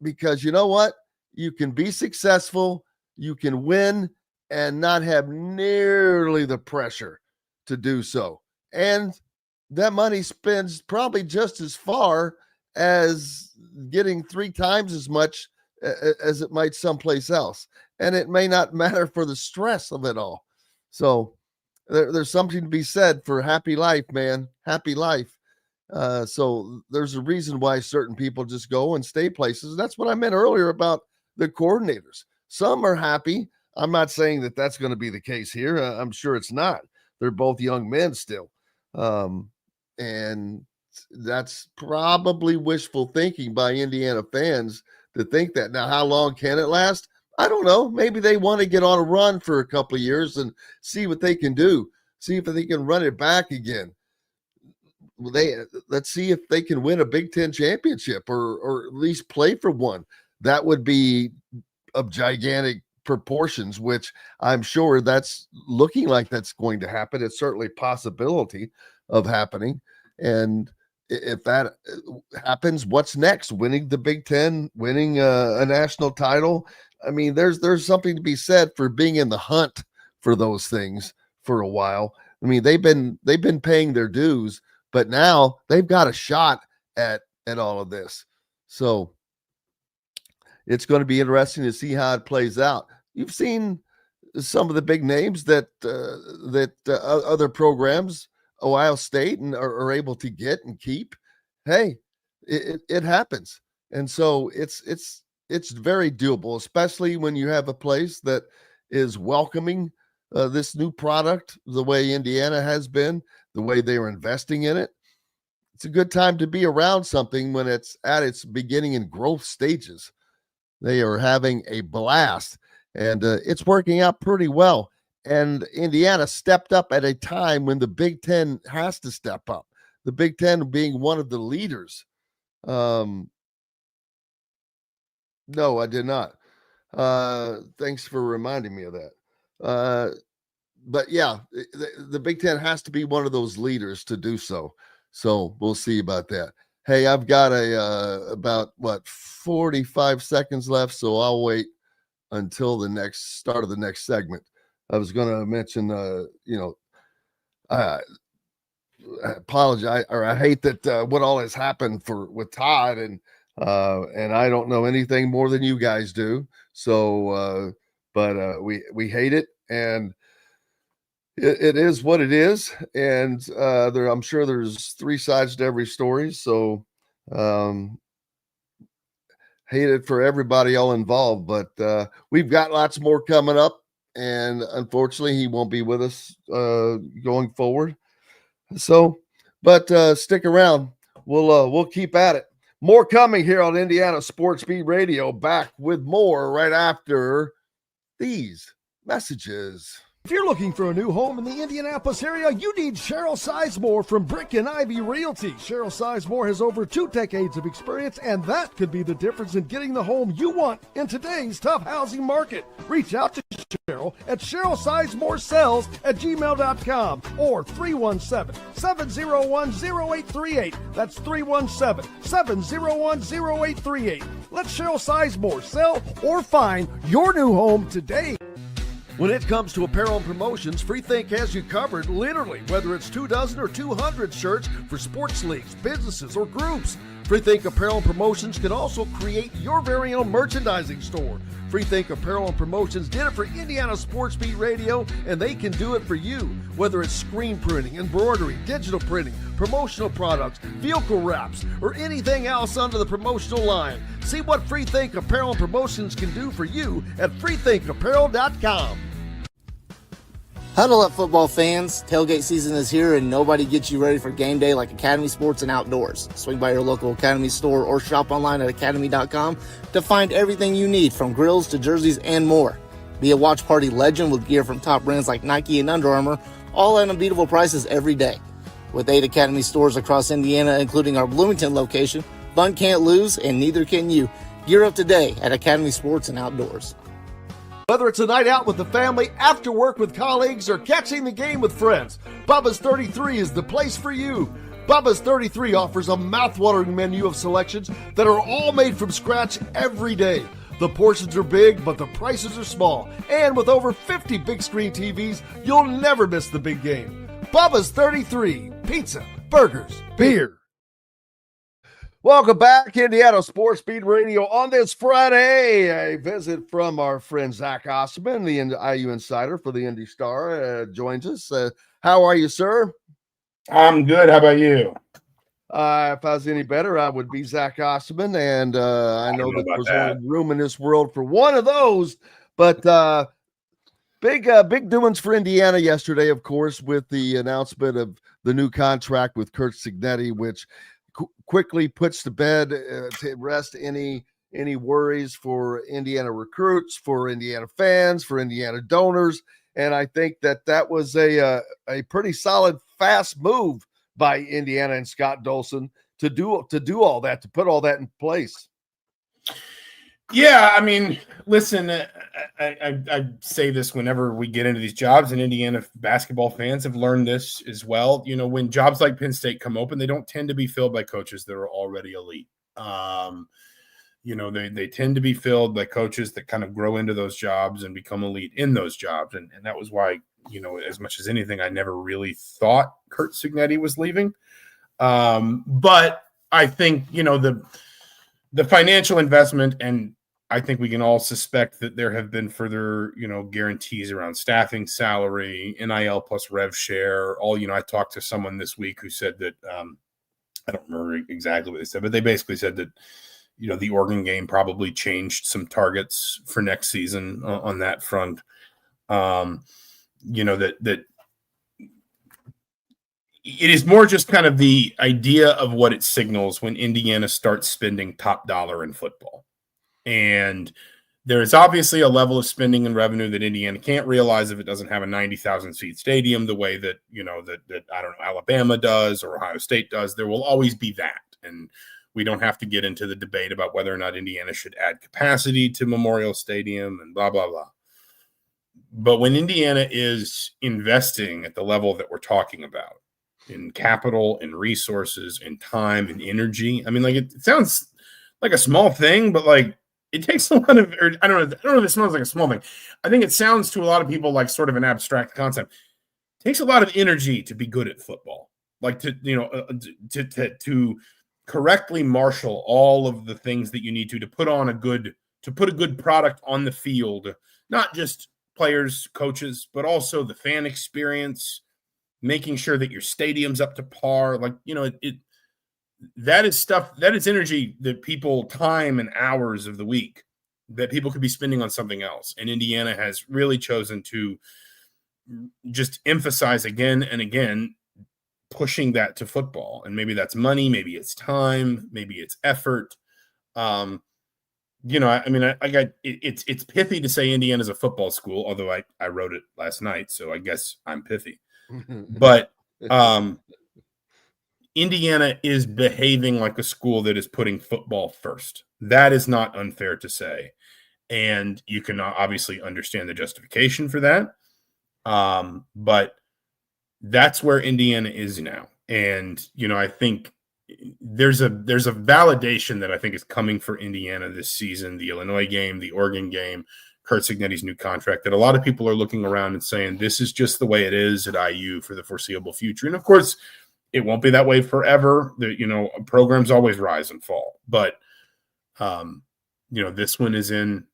because you know what? You can be successful, you can win, and not have nearly the pressure to do so. And that money spends probably just as far as getting 3 times as much as it might someplace else. And it may not matter for the stress of it all. So there's something to be said for happy life, man. Happy life. So there's a reason why certain people just go and stay places. That's what I meant earlier about the coordinators. Some are happy. I'm not saying that that's going to be the case here. I'm sure it's not. They're both young men still. And that's probably wishful thinking by Indiana fans to think that. Now, how long can it last? I don't know. Maybe they want to get on a run for a couple of years and see what they can do. See if they can run it back again. Let's see if they can win a Big Ten championship or at least play for one. That would be a gigantic proportions, which I'm sure that's looking like that's going to happen. It's certainly a possibility of happening. And if that happens, what's next? Winning the Big Ten, winning a national title. I mean, there's something to be said for being in the hunt for those things for a while. I mean, they've been paying their dues, but now they've got a shot at all of this. So it's going to be interesting to see how it plays out. You've seen some of the big names that other programs, Ohio State, and are able to get and keep. Hey, it happens, and so it's very doable, especially when you have a place that is welcoming this new product the way Indiana has been, the way they are investing in it. It's a good time to be around something when it's at its beginning and growth stages. They are having a blast, and it's working out pretty well. And Indiana stepped up at a time when the Big Ten has to step up. The Big Ten being one of the leaders. No, I did not. Thanks for reminding me of that. But yeah, the Big Ten has to be one of those leaders to do so. So we'll see about that. Hey, I've got about 45 seconds left, so I'll wait until the next start of the next segment. I was going to mention, I apologize, or I hate that what all has happened with Todd, and I don't know anything more than you guys do. So, but we hate it, and it is what it is, and I'm sure there's three sides to every story. So, hate it for everybody all involved, but we've got lots more coming up. And unfortunately, he won't be with us going forward. So, but stick around. We'll keep at it. More coming here on Indiana Sports Beat Radio. Back with more right after these messages.
If you're looking for a new home in the Indianapolis area, you need Cheryl Sizemore from Brick and Ivy Realty. Cheryl Sizemore has over 2 decades of experience, and that could be the difference in getting the home you want in today's tough housing market. Reach out to Cheryl at CherylSizemore@gmail.com or 317-701-0838. That's 317-701-0838. Let Cheryl Sizemore sell or find your new home today. When it comes to apparel and promotions, Freethink has you covered, literally, whether it's 24 or 200 shirts for sports leagues, businesses, or groups. Freethink Apparel and Promotions can also create your very own merchandising store. Freethink Apparel and Promotions did it for Indiana Sports Beat Radio, and they can do it for you. Whether it's screen printing, embroidery, digital printing, promotional products, vehicle wraps, or anything else under the promotional line. See what Freethink Apparel and Promotions can do for you at freethinkapparel.com.
Huddle up, football fans. Tailgate season is here, and nobody gets you ready for game day like Academy Sports and Outdoors. Swing by your local Academy store or shop online at academy.com to find everything you need, from grills to jerseys and more. Be a watch party legend with gear from top brands like Nike and Under Armour, all at unbeatable prices every day. With 8 Academy stores across Indiana, including our Bloomington location, fun can't lose, and neither can you. Gear up today at Academy Sports and Outdoors.
Whether it's a night out with the family, after work with colleagues, or catching the game with friends, Bubba's 33 is the place for you. Bubba's 33 offers a mouthwatering menu of selections that are all made from scratch every day. The portions are big, but the prices are small. And with over 50 big screen TVs, you'll never miss the big game. Bubba's 33, pizza, burgers, beer.
Welcome back, Indiana Sports Beat Radio on this Friday. A visit from our friend Zach Osterman, the IU insider for the Indy Star, joins us. How are you, sir?
I'm good. How about you?
If I was any better, I would be Zach Osterman, and I know that there's only room in this world for one of those. But big doings for Indiana yesterday, of course, with the announcement of the new contract with Curt Cignetti, which quickly puts to bed to rest any worries for Indiana recruits, for Indiana fans, for Indiana donors. And I think that was a pretty solid, fast move by Indiana and Scott Dolson to do all that, to put all that in place.
Yeah, I mean, listen, I say this whenever we get into these jobs, and Indiana basketball fans have learned this as well. When jobs like Penn State come open, they don't tend to be filled by coaches that are already elite. They tend to be filled by coaches that kind of grow into those jobs and become elite in those jobs. And that was why, as much as anything, I never really thought Curt Cignetti was leaving. But I think, the financial investment, and I think we can all suspect that there have been further, guarantees around staffing, salary, NIL plus rev share. I talked to someone this week who said that, I don't remember exactly what they said, but they basically said that, the Oregon game probably changed some targets for next season on that front. That it is more just kind of the idea of what it signals when Indiana starts spending top dollar in football. And there is obviously a level of spending and revenue that Indiana can't realize if it doesn't have a 90,000 seat stadium the way that, that I don't know, Alabama does or Ohio State does. There will always be that. And we don't have to get into the debate about whether or not Indiana should add capacity to Memorial Stadium and blah, blah, blah. But when Indiana is investing at the level that we're talking about, in capital, in resources, in time, in energy. I mean, it sounds like a small thing, but it takes a lot of, I don't know if it sounds like a small thing. I think it sounds to a lot of people like sort of an abstract concept. It takes a lot of energy to be good at football, to correctly marshal all of the things that you need to put a good product on the field, not just players, coaches, but also the fan experience, making sure that your stadium's up to par. That is stuff, that is energy that people, time and hours of the week that people could be spending on something else. And Indiana has really chosen to just emphasize again and again, pushing that to football. And maybe that's money, maybe it's time, maybe it's effort. It's pithy to say Indiana's a football school, although I wrote it last night, so I guess I'm pithy. But Indiana is behaving like a school that is putting football first. That is not unfair to say. And you can obviously understand the justification for that. But that's where Indiana is now. And, I think there's a validation that I think is coming for Indiana this season, the Illinois game, the Oregon game, Curt Cignetti's new contract, that a lot of people are looking around and saying, this is just the way it is at IU for the foreseeable future. And of course, it won't be that way forever. Programs always rise and fall. But, this one is in,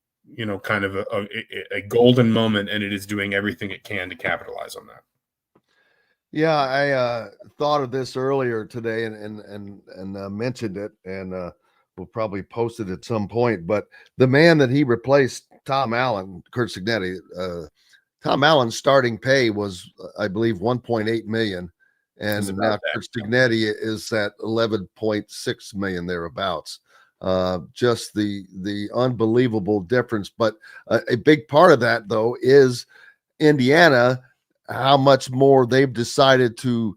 kind of a golden moment, and it is doing everything it can to capitalize on that.
Yeah, I thought of this earlier today and mentioned it, and we'll probably post it at some point. But the man that he replaced, Tom Allen, Curt Cignetti, Tom Allen's starting pay was, I believe, $1.8 million, and now Curt Cignetti is at $11.6 million thereabouts. Just the unbelievable difference. But a big part of that, though, is Indiana, how much more they've decided to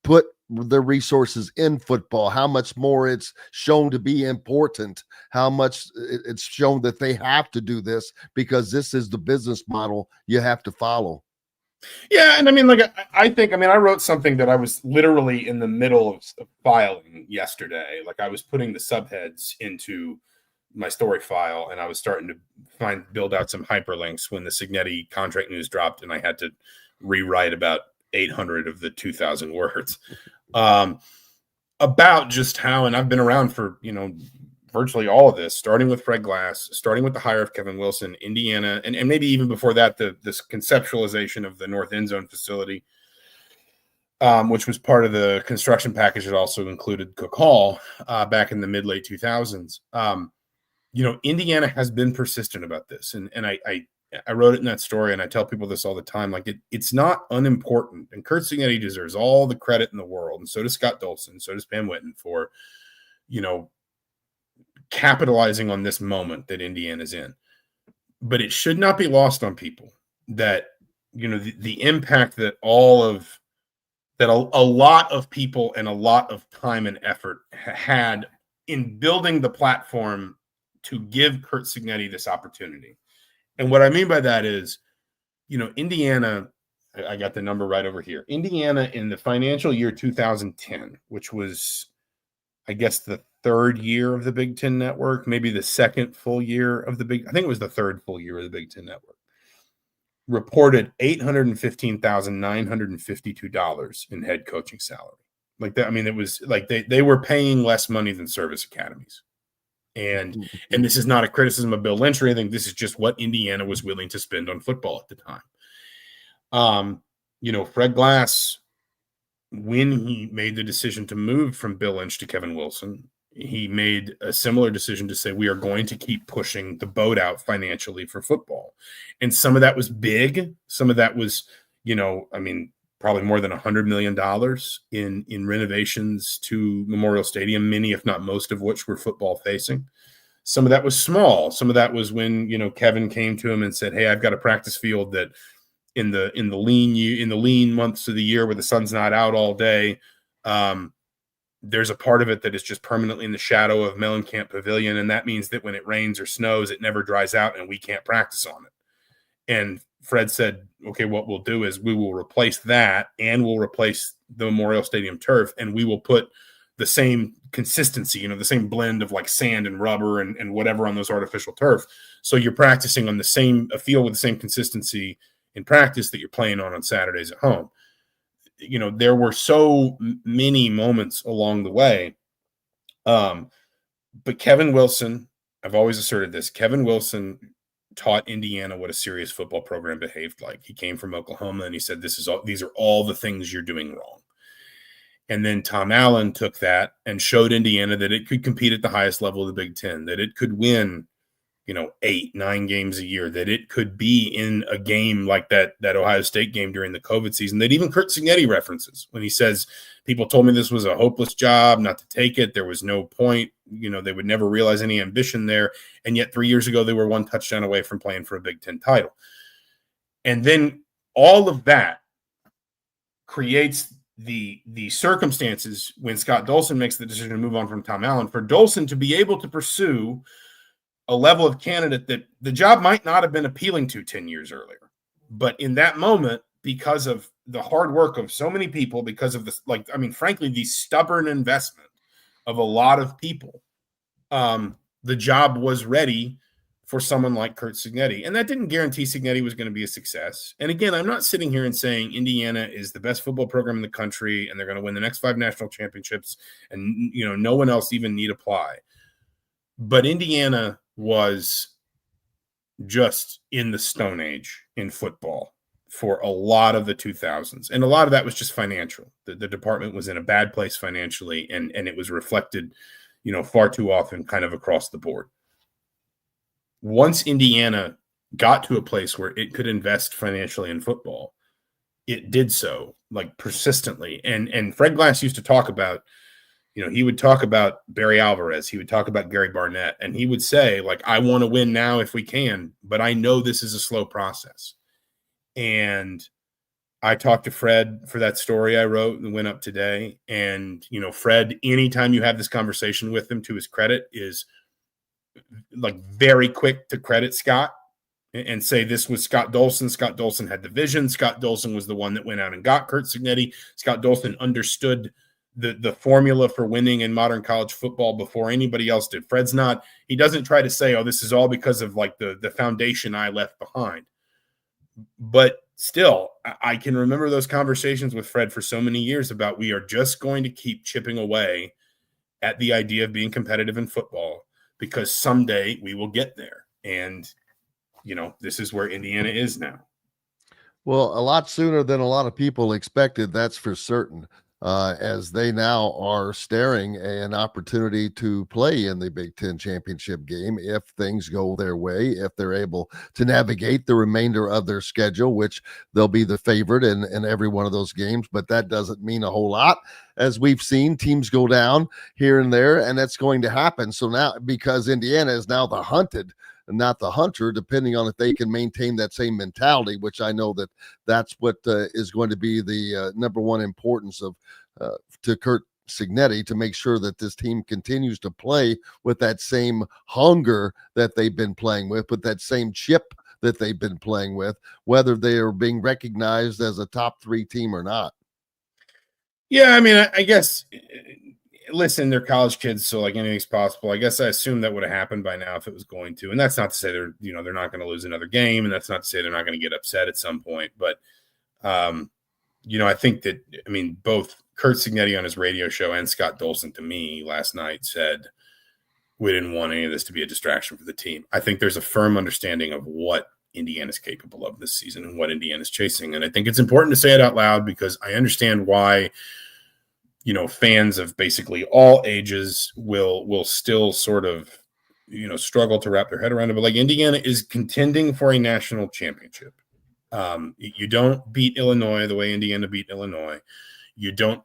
put their resources in football, how much more it's shown to be important, how much it's shown that they have to do this because this is the business model you have to follow.
Yeah, and I wrote something that I was literally in the middle of filing yesterday. I was putting the subheads into my story file, and I was starting to build out some hyperlinks when the Cignetti contract news dropped, and I had to rewrite about 800 of the 2,000 words about just how, and I've been around for, virtually all of this, starting with Fred Glass, starting with the hire of Kevin Wilson, Indiana, and maybe even before that, this conceptualization of the North End Zone facility, which was part of the construction package that also included Cook Hall back in the mid-late 2000s. Indiana has been persistent about this. And I wrote it in that story, and I tell people this all the time. It's not unimportant. And Curt Cignetti deserves all the credit in the world. And so does Scott Dolson, so does Pam Whitten for, capitalizing on this moment that Indiana's in. But it should not be lost on people that, the impact that a lot of people and a lot of time and effort had in building the platform to give Curt Cignetti this opportunity. And what I mean by that is, Indiana, I got the number right over here. Indiana in the financial year 2010, which was, I guess, the third year of the Big Ten Network, maybe the second full year of I think it was the third full year of the Big Ten Network, reported $815,952 in head coaching salary. Like that. I mean, it was like they were paying less money than service academies. And this is not a criticism of Bill Lynch or anything. This is just what Indiana was willing to spend on football at the time. Fred Glass, when he made the decision to move from Bill Lynch to Kevin Wilson, he made a similar decision to say, we are going to keep pushing the boat out financially for football. And some of that was big. Some of that was, probably more than $100 million in renovations to Memorial Stadium, many, if not most of which were football facing. Some of that was small. Some of that was when, Kevin came to him and said, hey, I've got a practice field that in the lean months of the year where the sun's not out all day, there's a part of it that is just permanently in the shadow of Mellencamp Pavilion. And that means that when it rains or snows, it never dries out and we can't practice on it. And Fred said, okay, what we'll do is we will replace that and we'll replace the Memorial Stadium turf, and we will put the same consistency, the same blend of like sand and rubber and whatever on those artificial turf. So you're practicing on a field with the same consistency in practice that you're playing on Saturdays at home. There were so many moments along the way. But Kevin Wilson, I've always asserted this, Kevin Wilson taught Indiana what a serious football program behaved like. He came from Oklahoma and he said, these are all the things you're doing wrong. And then Tom Allen took that and showed Indiana that it could compete at the highest level of the Big Ten, that it could win, 8-9 games a year, that it could be in a game like that Ohio State game during the COVID season that even Curt Cignetti references when he says, people told me this was a hopeless job, not to take it. There was no point, they would never realize any ambition there. And yet 3 years ago, they were one touchdown away from playing for a Big Ten title. And then all of that creates the circumstances when Scott Dolson makes the decision to move on from Tom Allen, for Dolson to be able to pursue a level of candidate that the job might not have been appealing to 10 years earlier. But in that moment, because of the hard work of so many people, because of this, frankly, the stubborn investment of a lot of people, the job was ready for someone like Curt Cignetti. And that didn't guarantee Cignetti was going to be a success. And again, I'm not sitting here and saying Indiana is the best football program in the country and they're going to win the next 5 national championships and, no one else even need apply. But Indiana was just in the Stone Age in football for a lot of the 2000s. And a lot of that was just financial. The department was in a bad place financially, and it was reflected, far too often kind of across the board. Once Indiana got to a place where it could invest financially in football, it did so persistently. And Fred Glass used to talk about, he would talk about Barry Alvarez. He would talk about Gary Barnett. And he would say, I want to win now if we can, but I know this is a slow process. And I talked to Fred for that story I wrote and went up today. And, Fred, anytime you have this conversation with him, to his credit, is very quick to credit Scott and say this was Scott Dolson. Scott Dolson had the vision. Scott Dolson was the one that went out and got Curt Cignetti. Scott Dolson understood the formula for winning in modern college football before anybody else did. Fred's not, he doesn't try to say, oh, this is all because of the foundation I left behind. But still, I can remember those conversations with Fred for so many years about, we are just going to keep chipping away at the idea of being competitive in football because someday we will get there. And, this is where Indiana is now.
Well, a lot sooner than a lot of people expected, that's for certain. As they now are staring an opportunity to play in the Big Ten championship game if things go their way, if they're able to navigate the remainder of their schedule, which they'll be the favorite in every one of those games. But that doesn't mean a whole lot. As we've seen, teams go down here and there, and that's going to happen. So now, because Indiana is now the hunted and not the hunter, depending on if they can maintain that same mentality, which I know that's what is going to be the number one importance of to Curt
Signetti to make sure that this team continues to play with that same hunger that they've been playing with that same chip that they've been playing with, whether they are being recognized as a top 3 team or not.
Yeah, I mean, I guess, listen, they're college kids, so like anything's possible. I guess I assume that would have happened by now if it was going to. And that's not to say they're not going to lose another game, and that's not to say they're not going to get upset at some point. But, I think that, both Curt Cignetti on his radio show and Scott Dolson to me last night said we didn't want any of this to be a distraction for the team. I think there's a firm understanding of what Indiana's capable of this season and what Indiana's chasing. And I think it's important to say it out loud because I understand why, fans of basically all ages will still sort of, struggle to wrap their head around it. But like Indiana is contending for a national championship. You don't beat Illinois the way Indiana beat Illinois. You don't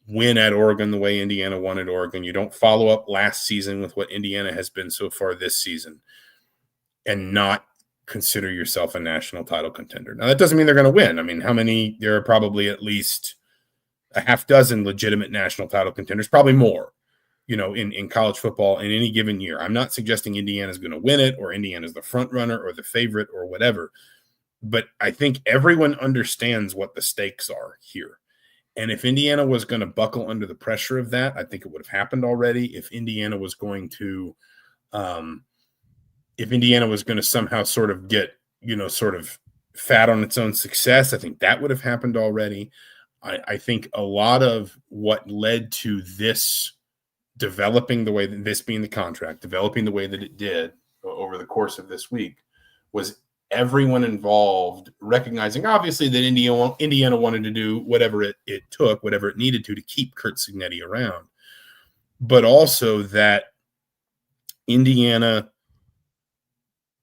win at Oregon the way Indiana won at Oregon. You don't follow up last season with what Indiana has been so far this season and not consider yourself a national title contender. Now, that doesn't mean they're going to win. There are probably at least a half dozen legitimate national title contenders, probably more, in college football in any given year. I'm not suggesting Indiana's going to win it or Indiana's the front runner or the favorite or whatever, but I think everyone understands what the stakes are here. And if Indiana was going to buckle under the pressure of that, I think it would have happened already. If Indiana was going to somehow sort of get, sort of fat on its own success, I think that would have happened already. I think a lot of what led to this developing the way that this being the contract, developing the way that it did over the course of this week was everyone involved recognizing, obviously, that Indiana wanted to do whatever it took, whatever it needed to keep Curt Cignetti around, but also that Indiana,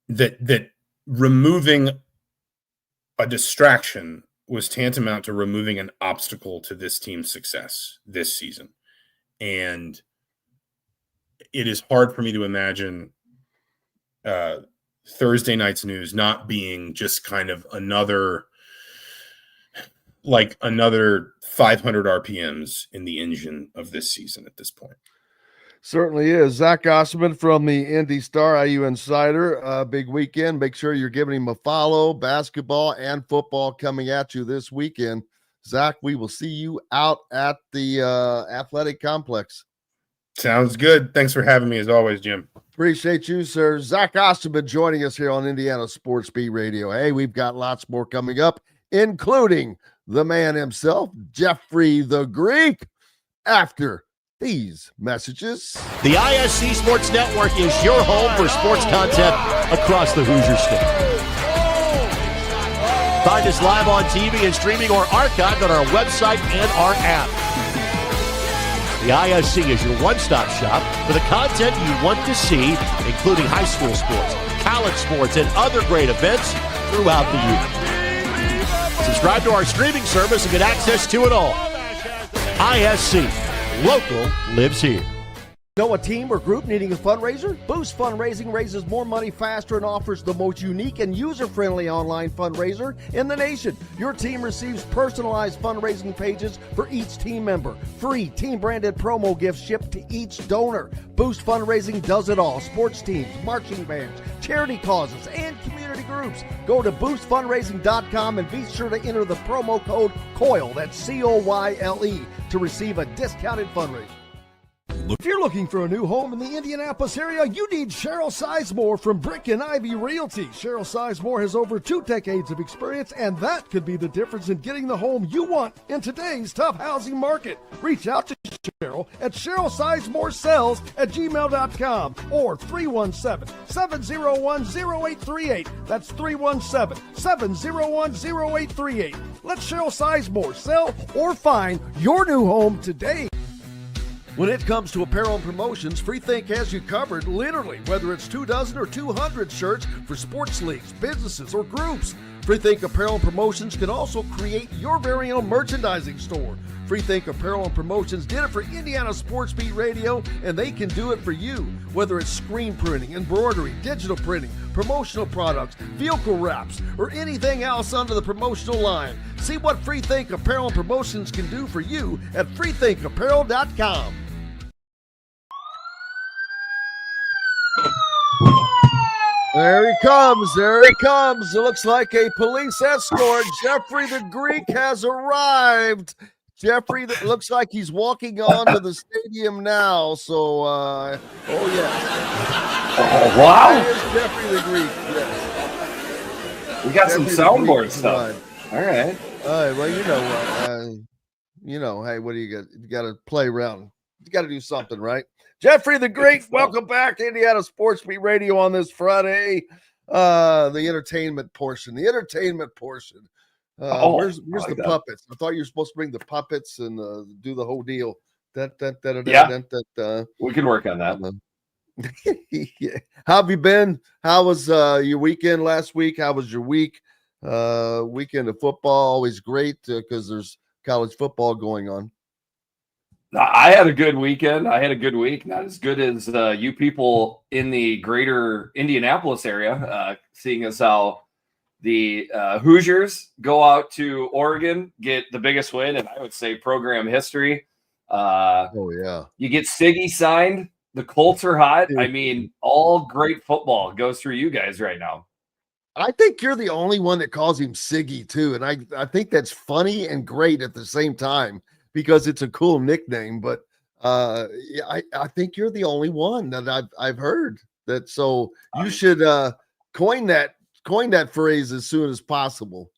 that removing a distraction was tantamount to removing an obstacle to this team's success this season. And it is hard for me to imagine Thursday night's news not being just kind of another 500 RPMs in the engine of this season at this point.
Certainly is. Zach Osterman from the Indy Star, IU Insider. Big weekend. Make sure you're giving him a follow. Basketball and football coming at you this weekend. Zach, we will see you out at the athletic complex.
Sounds good. Thanks for having me as always, Jim.
Appreciate you, sir. Zach Osterman joining us here on Indiana Sports Beat Radio. Hey, we've got lots more coming up, including the man himself, Jeffrey the Greek, after these messages.
The ISC Sports Network is your home for sports content across the Hoosier State. Find us live on TV and streaming or archived on our website and our app. The ISC is your one-stop shop for the content you want to see, including high school sports, college sports, and other great events throughout the year. Subscribe to our streaming service and get access to it all. ISC. Local lives here.
Know a team or group needing a fundraiser? Boost Fundraising raises more money faster and offers the most unique and user-friendly online fundraiser in the nation. Your team receives personalized fundraising pages for each team member. Free team-branded promo gifts shipped to each donor. Boost Fundraising does it all. Sports teams, marching bands, charity causes, and community groups. Go to boostfundraising.com and be sure to enter the promo code COYLE, that's C-O-Y-L-E, to receive a discounted fundraiser. If you're looking for a new home in the Indianapolis area, you need Cheryl Sizemore from Brick and Ivy Realty. Cheryl Sizemore has over 2 decades of experience, and that could be the difference in getting the home you want in today's tough housing market. Reach out to Cheryl at CherylSizemore@gmail.com or 317-701-0838. That's 317-701-0838. Let Cheryl Sizemore sell or find your new home today. When it comes to apparel and promotions, Freethink has you covered, literally, whether it's 2 dozen or 200 shirts for sports leagues, businesses, or groups. Freethink Apparel and Promotions can also create your very own merchandising store. Freethink Apparel and Promotions did it for Indiana Sports Beat Radio, and they can do it for you. Whether it's screen printing, embroidery, digital printing, promotional products, vehicle wraps, or anything else under the promotional line. See what Freethink Apparel and Promotions can do for you at freethinkapparel.com. There he comes. There he comes. It looks like a police escort. Jeffrey the Greek has arrived. Jeffrey, that looks like he's walking onto the stadium now. So, oh yeah.
Oh, wow.
That is Jeffrey the Greek. Yes.
We got
Jeffrey
some soundboard stuff. All right.
Well, you know, hey, what do you got? You got to play around. You got to do something, right? Jeffrey the Great, welcome back to Indiana Sports Beat Radio on this Friday. The entertainment portion. Where's the puppets? I thought you were supposed to bring the puppets and do the whole deal.
We can work on that.
Yeah. How have you been? How was your weekend last week? How was your week? Weekend of football, always great because there's college football going on.
I had a good weekend. I had a good week. Not as good as you people in the greater Indianapolis area, seeing as how the Hoosiers go out to Oregon, get the biggest win, and I would say program history.
Oh, yeah.
You get Siggy signed. The Colts are hot. I mean, all great football goes through you guys right now.
I think you're the only one that calls him Siggy, too, and I think that's funny and great at the same time, because it's a cool nickname, but I think you're the only one that I've heard that. So you should coin that phrase as soon as possible.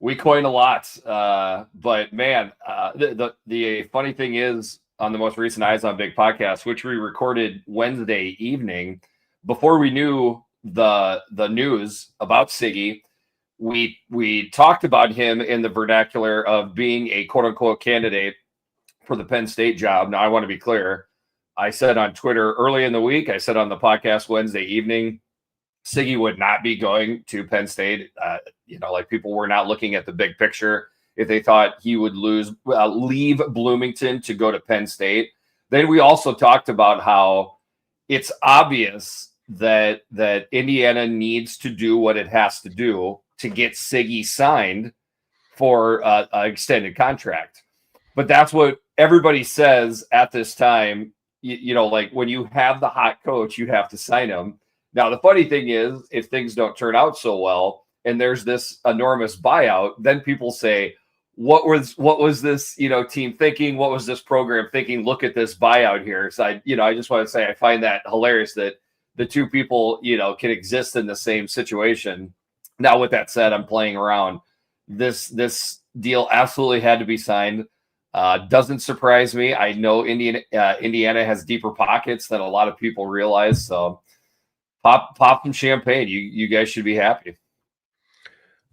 We coin a lot, but man, the funny thing is, on the most recent Eyes on Big podcast, which we recorded Wednesday evening, before we knew the news about Siggy, we talked about him in the vernacular of being a quote unquote candidate for the Penn State job. Now, I want to be clear. I said on Twitter early in the week, I said on the podcast Wednesday evening, Siggy would not be going to Penn State. Like people were not looking at the big picture if they thought he would leave Bloomington to go to Penn State. Then we also talked about how it's obvious that Indiana needs to do what it has to do to get Siggy signed for an extended contract. But that's what everybody says at this time. Like when you have the hot coach, you have to sign him. Now, the funny thing is, if things don't turn out so well and there's this enormous buyout, then people say, what was this, team thinking? What was this program thinking? Look at this buyout here. So I just want to say, I find that hilarious that the two people, can exist in the same situation. Now, with that said, I'm playing around. This deal absolutely had to be signed. Doesn't surprise me. I know Indiana has deeper pockets than a lot of people realize. So pop some champagne. You guys should be happy.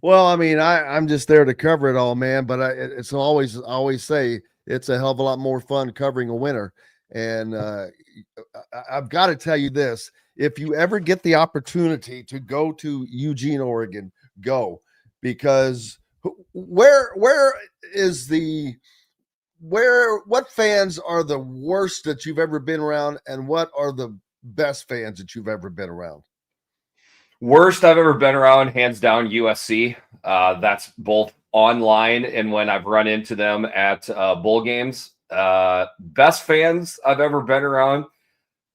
Well, I mean, I'm just there to cover it all, man. But it's always say it's a hell of a lot more fun covering a winner. And I've got to tell you this. If you ever get the opportunity to go to Eugene, Oregon, go, because what fans are the worst that you've ever been around, and what are the best fans that you've ever been around?
Worst I've ever been around, hands down, USC. That's both online and when I've run into them at bowl games. Best fans I've ever been around,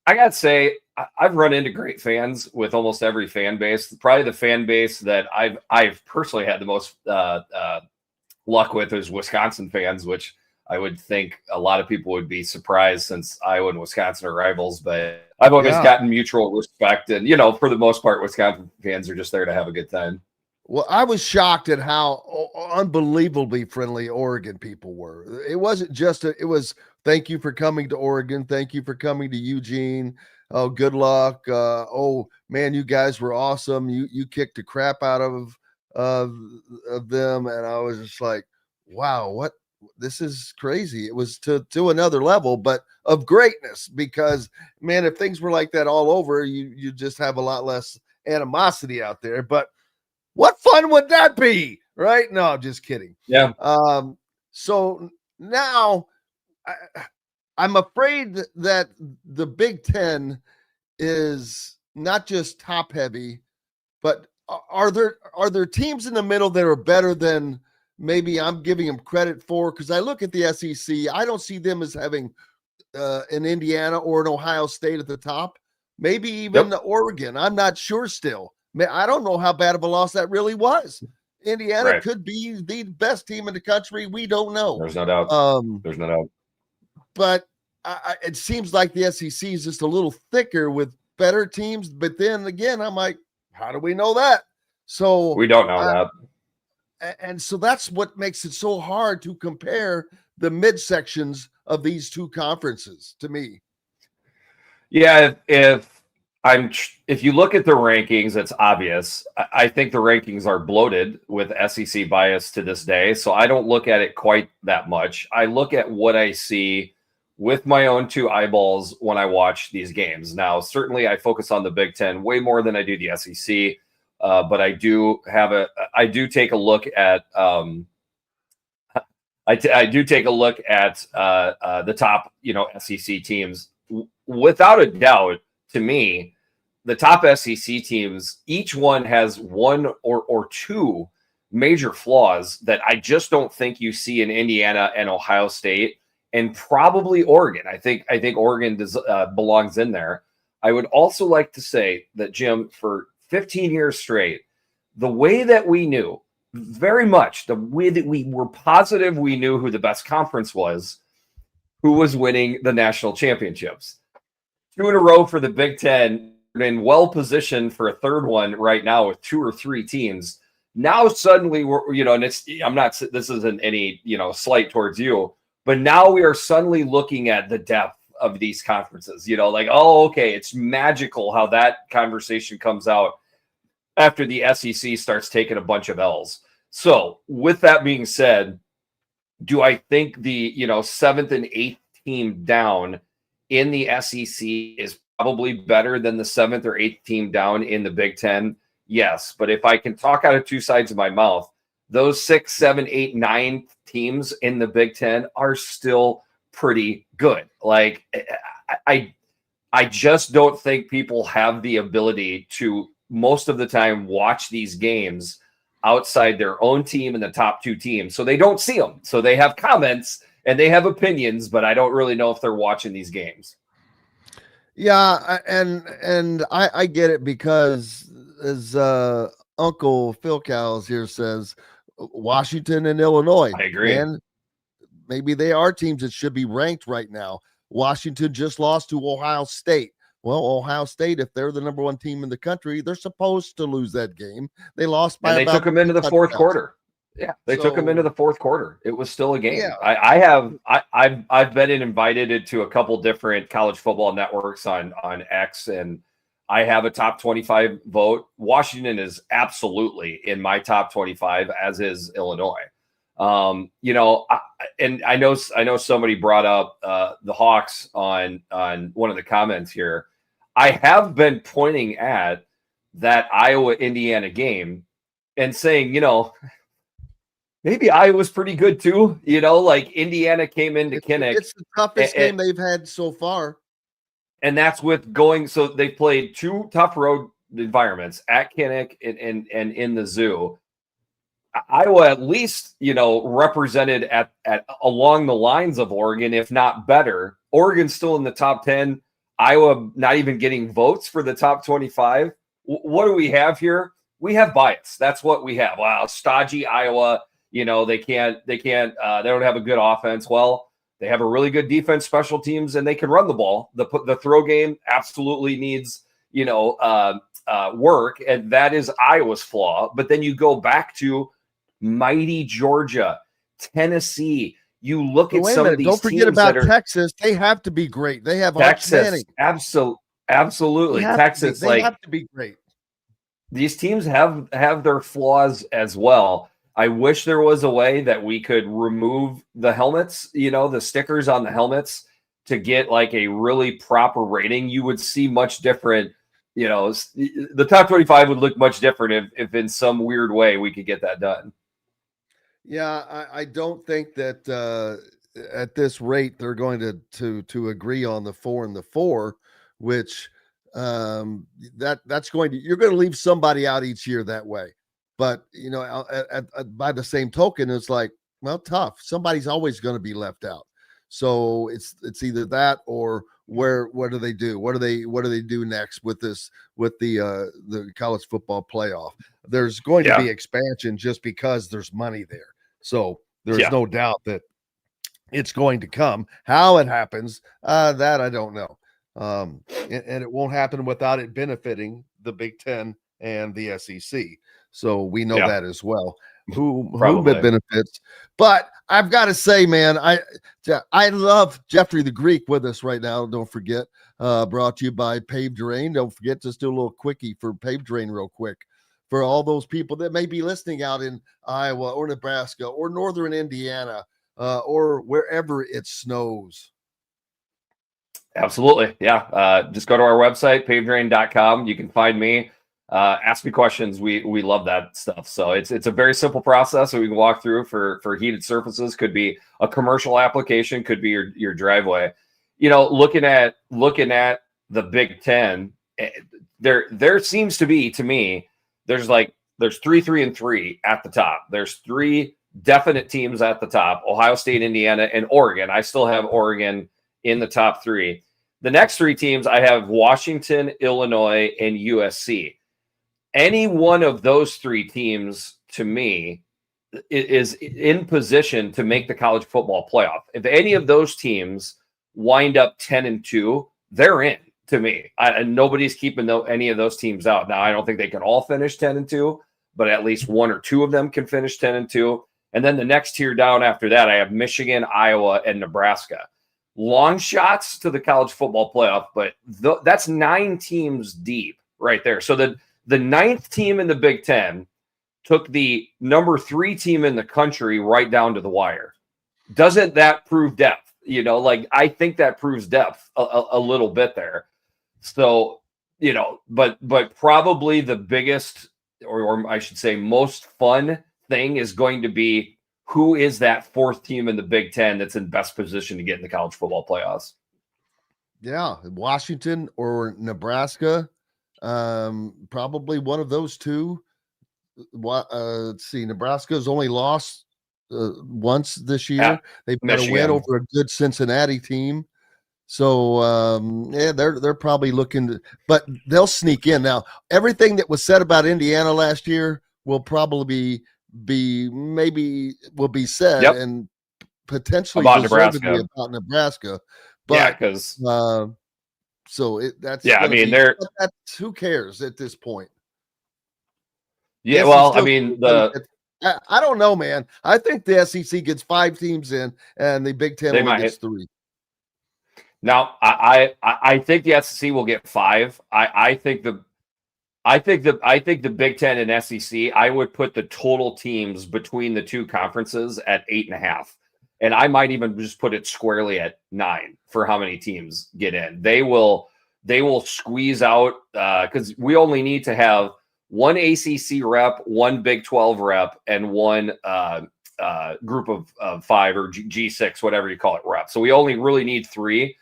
I gotta say, I've run into great fans with almost every fan base. Probably the fan base that I've personally had the most luck with is Wisconsin fans, which I would think a lot of people would be surprised since Iowa and Wisconsin are rivals. But I've always gotten mutual respect, and for the most part, Wisconsin fans are just there to have a good time.
Well, I was shocked at how unbelievably friendly Oregon people were. It wasn't just it was thank you for coming to Oregon, thank you for coming to Eugene. Oh, good luck. Oh man, you guys were awesome. You kicked the crap out of them, and I was just like, wow, this is crazy. It was to another level, but of greatness, because man, if things were like that all over, you just have a lot less animosity out there. But
What fun would that be? Right? No, I'm just kidding.
Yeah.
So now I'm afraid that the Big Ten is not just top heavy, but are there teams in the middle that are better than maybe I'm giving them credit for? Because I look at the SEC, I don't see them as having an Indiana or an Ohio State at the top, maybe even Oregon. I'm not sure still. I don't know how bad of a loss that really was. Indiana could be the best team in the country. We don't know.
There's no doubt. There's no doubt.
But it seems like the SEC is just a little thicker with better teams. But then again, I'm like, how do we know that? So
we don't know
that. And so that's what makes it so hard to compare the midsections of these two conferences to me.
Yeah, if you look at the rankings, it's obvious. I think the rankings are bloated with SEC bias to this day. So I don't look at it quite that much. I look at what I see with my own two eyeballs when I watch these games. Now, certainly I focus on the Big Ten way more than I do the SEC. But I do take a look at I do take a look at the top, SEC teams. Without a doubt, to me, the top SEC teams, each one has one or two major flaws that I just don't think you see in Indiana and Ohio State, and probably Oregon. I think Oregon belongs in there. I would also like to say that, Jim, for 15 years straight, the way that we knew, very much the way that we were positive we knew who the best conference was, who was winning the national championships. 2 in a row for the Big Ten, and well positioned for a third one right now with 2 or 3 teams. Now suddenly we're, and this isn't any, slight towards you, but now we are suddenly looking at the depth of these conferences, okay, it's magical how that conversation comes out after the SEC starts taking a bunch of L's. So with that being said, do I think the, 7th and 8th team down in the SEC is probably better than the 7th or 8th team down in the Big Ten? Yes. But if I can talk out of two sides of my mouth, those 6, 7, 8, 9 teams in the Big Ten are still pretty good. Like, I just don't think people have the ability to most of the time watch these games outside their own team and the top 2 teams. So they don't see them. So they have comments and they have opinions, but I don't really know if they're watching these games.
Yeah, and I get it, because as Uncle Phil Cows here says, Washington and Illinois.
I agree.
And maybe they are teams that should be ranked right now. Washington just lost to Ohio State. Well, Ohio State, if they're the number 1 team in the country, they're supposed to lose that game. They lost by
and they took them into the fourth quarter. Yeah, they took them into the fourth quarter. It was still a game. Yeah. I've been invited to a couple different college football networks on X, and I have a top 25 vote. Washington is absolutely in my top 25, as is Illinois. And I know somebody brought up the Hawks on one of the comments here. I have been pointing at that Iowa-Indiana game and saying, maybe Iowa's pretty good too. Like Indiana came into Kinnick.
It's the toughest game they've had so far.
And that's with going. So they played 2 tough road environments at Kinnick and in the Zoo. Iowa at least, represented at along the lines of Oregon, if not better. Oregon's still in the top 10. Iowa not even getting votes for the top 25. What do we have here? We have bias. That's what we have. Wow, stodgy Iowa. They don't have a good offense. Well, they have a really good defense, special teams, and they can run the ball. The throw game absolutely needs, work, and that is Iowa's flaw. But then you go back to mighty Georgia, Tennessee. You look at some of these.
Don't forget about Texas. They have to be great. They have
Texas. Absolutely. Texas.
They have to be great.
These teams have their flaws as well. I wish there was a way that we could remove the helmets, the stickers on the helmets, to get like a really proper rating. You would see much different, the top 25 would look much different if in some weird way we could get that done.
Yeah, I don't think that at this rate they're going to agree on the 4 and the 4, which that's going to, you're going to leave somebody out each year that way. But by the same token, it's like, well, tough. Somebody's always going to be left out. So it's either that or what do they do? What do they do next with the college football playoff? There's going to be expansion just because there's money there. So there's no doubt that it's going to come. How it happens, that I don't know. And it won't happen without it benefiting the Big Ten and the SEC. So we know that as well. Who it benefits. But I've got to say, man, I love Jeffrey the Greek with us right now. Don't forget, brought to you by Paved Drain. Don't forget, just do a little quickie for Paved Drain real quick for all those people that may be listening out in Iowa or Nebraska or northern Indiana or wherever it snows.
Absolutely. Yeah. Just go to our website, pavedrain.com. You can find me. Ask me questions. We love that stuff. So it's a very simple process that we can walk through for heated surfaces. Could be a commercial application, could be your driveway. Looking at the Big Ten, there seems to be, to me, there's 3, 3, and 3 at the top. There's 3 definite teams at the top: Ohio State, Indiana, and Oregon. I still have Oregon in the top 3. The next 3 teams, I have Washington, Illinois, and USC. Any one of those 3 teams, to me, is in position to make the college football playoff. If any of those teams wind up 10-2, they're in, to me. And nobody's keeping any of those teams out. Now, I don't think they can all finish 10-2, but at least 1 or 2 of them can finish 10-2. And then the next tier down after that, I have Michigan, Iowa, and Nebraska. Long shots to the college football playoff, but that's 9 teams deep right there. So the 9th team in the Big Ten took the number 3 team in the country right down to the wire. Doesn't that prove depth? I think that proves depth a little bit there. So, but probably the biggest, or I should say most fun thing is going to be, who is that 4th team in the Big Ten that's in best position to get in the college football playoffs?
Yeah, Washington or Nebraska. Probably one of those 2. Let's see. Nebraska's only lost once this year.
Yeah,
They've got a win over a good Cincinnati team. So they're probably looking but they'll sneak in. Now, everything that was said about Indiana last year will probably be said and potentially
about Nebraska.
About Nebraska. But
because
so that's who cares at this point?
Yeah, well, I mean,
I don't know, man. I think the SEC gets 5 teams in, and the Big Ten only gets 3.
Now, I think the SEC will get 5. I think the Big Ten and SEC, I would put the total teams between the 2 conferences at 8.5. And I might even just put it squarely at 9 for how many teams get in. They will squeeze out because we only need to have 1 ACC rep, 1 Big 12 rep, and 1 group of 5 or G6, whatever you call it, rep. So we only really need 3.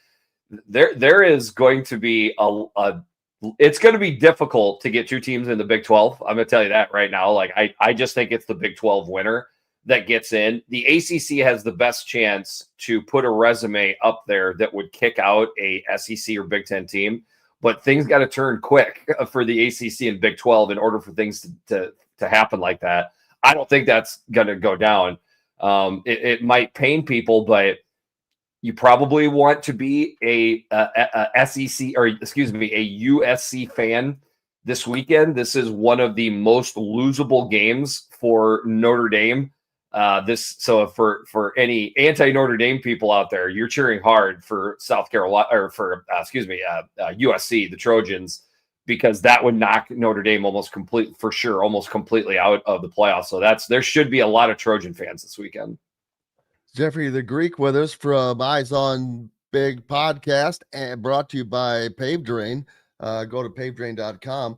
There is going to be it's going to be difficult to get 2 teams in the Big 12. I'm going to tell you that right now. I just think it's the Big 12 winner that gets in. The ACC has the best chance to put a resume up there that would kick out a SEC or Big 10 team, but things got to turn quick for the ACC and Big 12 in order for things to happen like that. I don't think that's going to go down. It might pain people, but you probably want to be a SEC or a USC fan this weekend. This is one of the most losable games for Notre Dame. So for any anti-Notre Dame people out there, you're cheering hard for South Carolina or for USC, the Trojans, because that would knock Notre Dame almost completely out of the playoffs. So there should be a lot of Trojan fans this weekend.
Jeffrey the Greek with us from Eyes on Big podcast, and brought to you by Paved Drain. Go to pavedrain.com.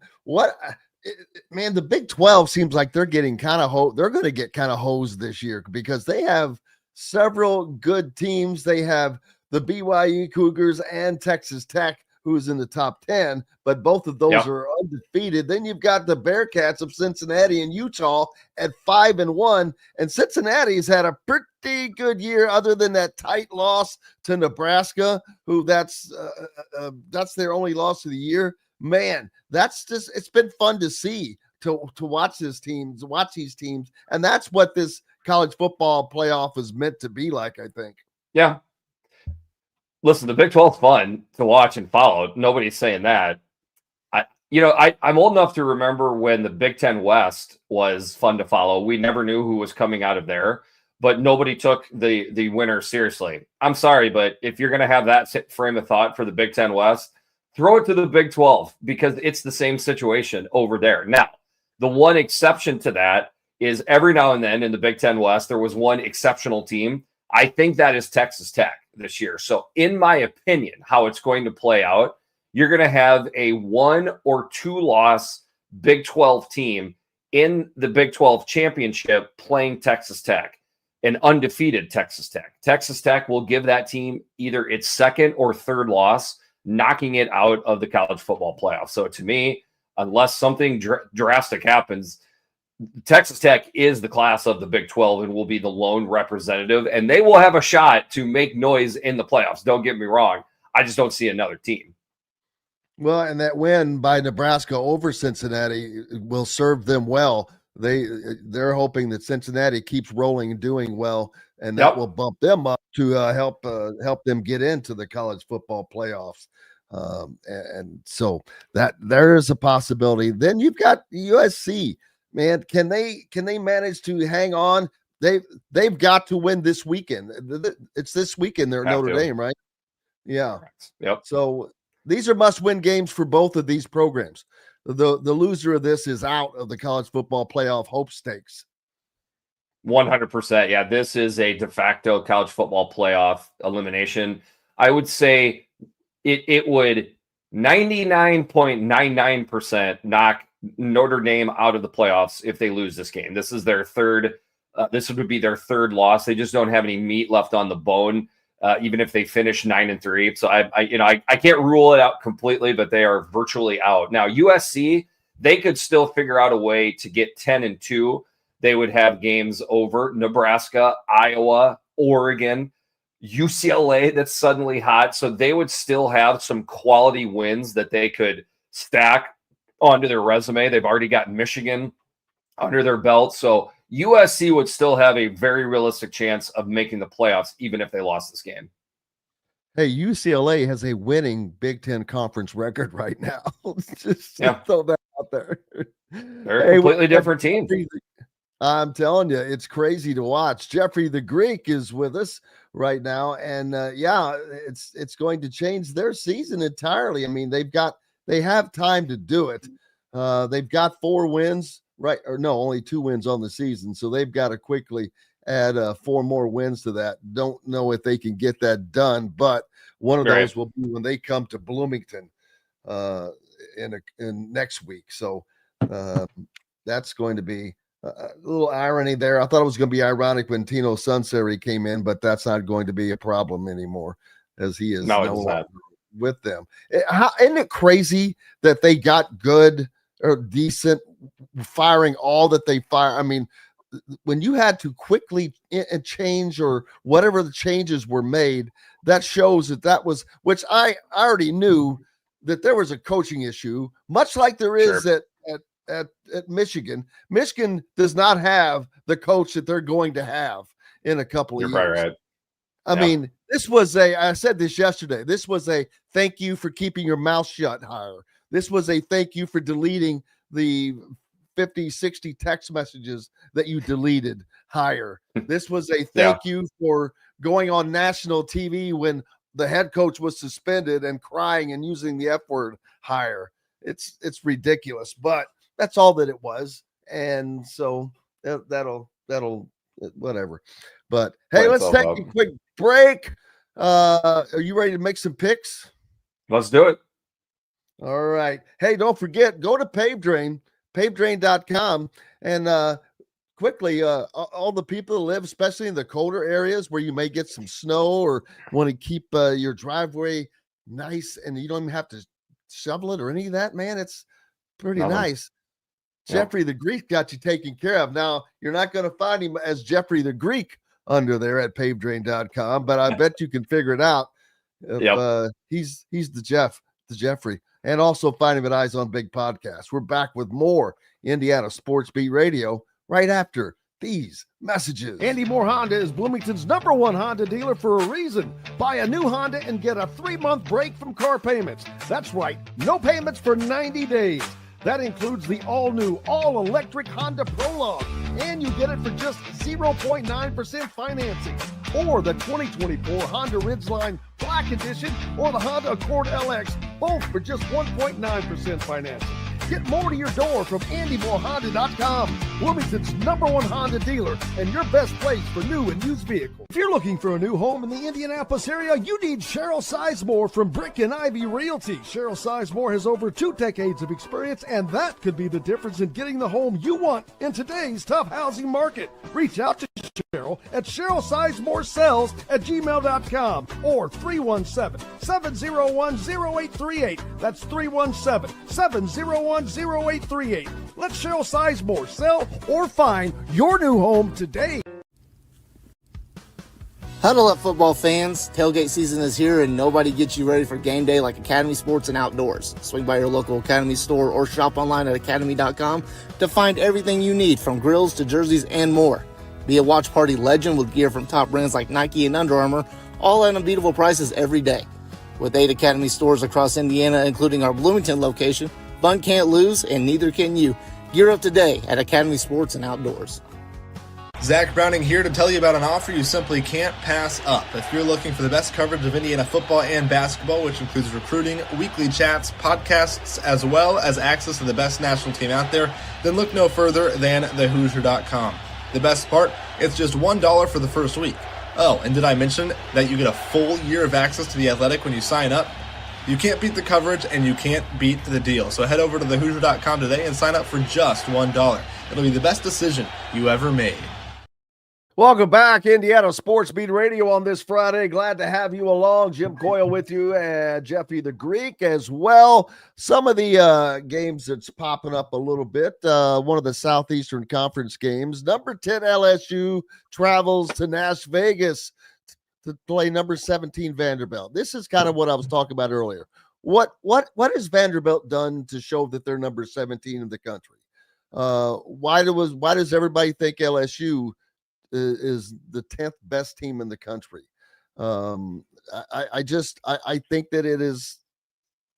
Man, the Big 12 seems like they're getting kind of they're going to get kind of hosed this year because they have several good teams. They have the BYU Cougars and Texas Tech, who's in the top 10, but both of those are undefeated. Then you've got the Bearcats of Cincinnati and Utah at 5-1, and Cincinnati's had a pretty good year other than that tight loss to Nebraska, who that's their only loss of the year. Man, it's been fun to see, to watch these teams, and that's what this college football playoff is meant to be like, I think.
Yeah. Listen, the Big 12 is fun to watch and follow. Nobody's saying that. I'm old enough to remember when the Big 10 West was fun to follow. We never knew who was coming out of there, but nobody took the winner seriously. I'm sorry, but if you're going to have that frame of thought for the Big 10 West, throw it to the Big 12 because it's the same situation over there. Now, the one exception to that is every now and then in the Big 10 West, there was one exceptional team. I think that is Texas Tech this year. So in my opinion, how it's going to play out, you're going to have a 1 or 2 loss Big 12 team in the Big 12 championship playing Texas Tech, an undefeated Texas Tech. Texas Tech will give that team either its second or third loss, knocking it out of the college football playoff. So to me, unless something drastic happens, Texas Tech is the class of the Big 12 and will be the lone representative, and they will have a shot to make noise in the playoffs. Don't get me wrong. I just don't see another team.
Well, and that win by Nebraska over Cincinnati will serve them well. They're hoping that Cincinnati keeps rolling and doing well, and that will bump them up to help them get into the college football playoffs. And so that there is a possibility. Then you've got USC. Man, can they manage to hang on? They've got to win this weekend. It's this weekend they're at Notre Dame, right? Yeah.
Yep.
So these are must-win games for both of these programs. The loser of this is out of the college football playoff hope stakes.
100%. Yeah, this is a de facto college football playoff elimination. I would say it would 99.99% knock Notre Dame out of the playoffs if they lose this game. This is their third. This would be their third loss. They just don't have any meat left on the bone, even if they finish 9-3. So I can't rule it out completely, but they are virtually out. Now USC, they could still figure out a way to get 10-2. They would have games over Nebraska, Iowa, Oregon, UCLA that's suddenly hot. So they would still have some quality wins that they could stack onto their resume. They've already got Michigan under their belt. So USC would still have a very realistic chance of making the playoffs, even if they lost this game.
Hey, UCLA has a winning Big Ten conference record right now. Just throw that out there.
They're a completely different team.
I'm telling you, it's crazy to watch. Jeffrey the Greek is with us right now, and it's going to change their season entirely. I mean, they have time to do it. They've got 4 wins, right? Or no, only 2 wins on the season. So they've got to quickly add 4 more wins to that. Don't know if they can get that done, but one of those will be when they come to Bloomington in next week. So that's going to be a little irony there. I thought it was going to be ironic when Tino Sunseri came in, but that's not going to be a problem anymore as he is no longer with them. Isn't it crazy that they got good or decent firing all that they fire? I mean, when you had to quickly change or whatever the changes were made, that shows that was, which I already knew that there was a coaching issue, much like there is at Michigan. Michigan does not have the coach that they're going to have in a couple of years.
Right.
I mean, this was I said this yesterday, this was a thank you for keeping your mouth shut hire. This was a thank you for deleting the 50, 60 text messages that you deleted hire. This was a thank you for going on national TV when the head coach was suspended and crying and using the F word hire. It's ridiculous, but that's all that it was. And so that'll whatever. But hey, let's take a quick break. Are you ready to make some picks?
Let's do it.
All right. Hey, don't forget, go to pavedrain.com, and quickly, all the people that live, especially in the colder areas where you may get some snow or want to keep your driveway nice and you don't even have to shovel it or any of that, man. It's pretty nice. Jeffrey the Greek got you taken care of. Now, you're not going to find him as Jeffrey the Greek under there at pavedrain.com, but I bet you can figure it out. If, he's the Jeffrey. And also find him at Eyes on Big Podcast. We're back with more Indiana Sports Beat Radio right after these messages.
Andy Moore Honda is Bloomington's #1 Honda dealer for a reason. Buy a new Honda and get a 3-month break from car payments. That's right, no payments for 90 days. That includes the all-new, all-electric Honda Prologue, and you get it for just 0.9% financing, or the 2024 Honda Ridgeline Black Edition, or the Honda Accord LX, both for just 1.9% financing. Get more to your door from AndyMooreHonda.com, Bloomington's #1 Honda dealer and your best place for new and used vehicles. If you're looking for a new home in the Indianapolis area, you need Cheryl Sizemore from Brick and Ivy Realty. Cheryl Sizemore has over 2 decades of experience, and that could be the difference in getting the home you want in today's tough housing market. Reach out to Cheryl at CherylSizemooreSells@gmail.com or 317-701-0838. That's 317-701-0838. Let Cheryl Sizemore sell or find your new home today.
Huddle up, football fans. Tailgate season is here, and nobody gets you ready for game day like Academy Sports and Outdoors. Swing by your local Academy store or shop online at academy.com to find everything you need, from grills to jerseys and more. Be a watch party legend with gear from top brands like Nike and Under Armour, all at unbeatable prices every day. With 8 Academy stores across Indiana, including our Bloomington location, fun can't lose, and neither can you. Gear up today at Academy Sports and Outdoors.
Zach Browning here to tell you about an offer you simply can't pass up. If you're looking for the best coverage of Indiana football and basketball, which includes recruiting, weekly chats, podcasts, as well as access to the best national team out there, then look no further than thehoosier.com. The best part, it's just $1 for the first week. Oh, and did I mention that you get a full year of access to The Athletic when you sign up? You can't beat the coverage, and you can't beat the deal. So head over to thehoosier.com today and sign up for just $1. It'll be the best decision you ever made.
Welcome back, Indiana Sports Beat Radio on this Friday. Glad to have you along. Jim Coyle with you, and Jeffy the Greek as well. Some of the games that's popping up a little bit. One of the Southeastern Conference games. Number 10 LSU travels to Nash Vegas to play number 17 Vanderbilt. This is kind of what I was talking about earlier. What has Vanderbilt done to show that they're number 17 in the country? Why does everybody think LSU is the 10th best team in the country? I think that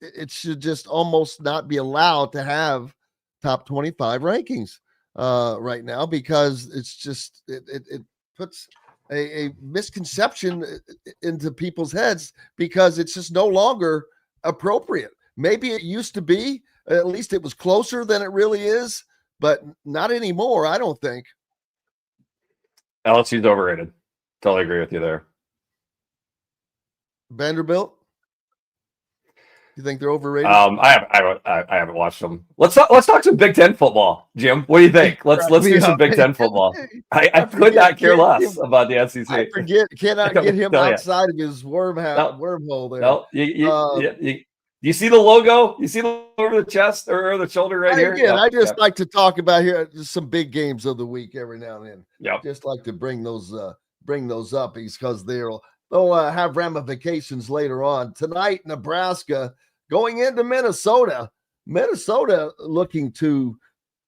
it should just almost not be allowed to have top 25 rankings right now, because it's just it puts a misconception into people's heads, because it's just no longer appropriate. Maybe it used to be, at least it was closer than it really is, but not anymore, I don't think.
LSU's overrated. Totally agree with you there.
Vanderbilt? You think they're overrated?
I haven't watched them. Let's talk some Big Ten football, Jim. What do you think? Let's do some Big Ten football. I could not care less about the SEC.
I cannot get him outside of his wormhole there.
No, you see the logo? You see the over the chest or the shoulder right here?
Again, I just like to talk about here some big games of the week every now and then.
Yep.
Just like to bring those up, because they'll have ramifications later on. Tonight, Nebraska going into Minnesota. Minnesota looking to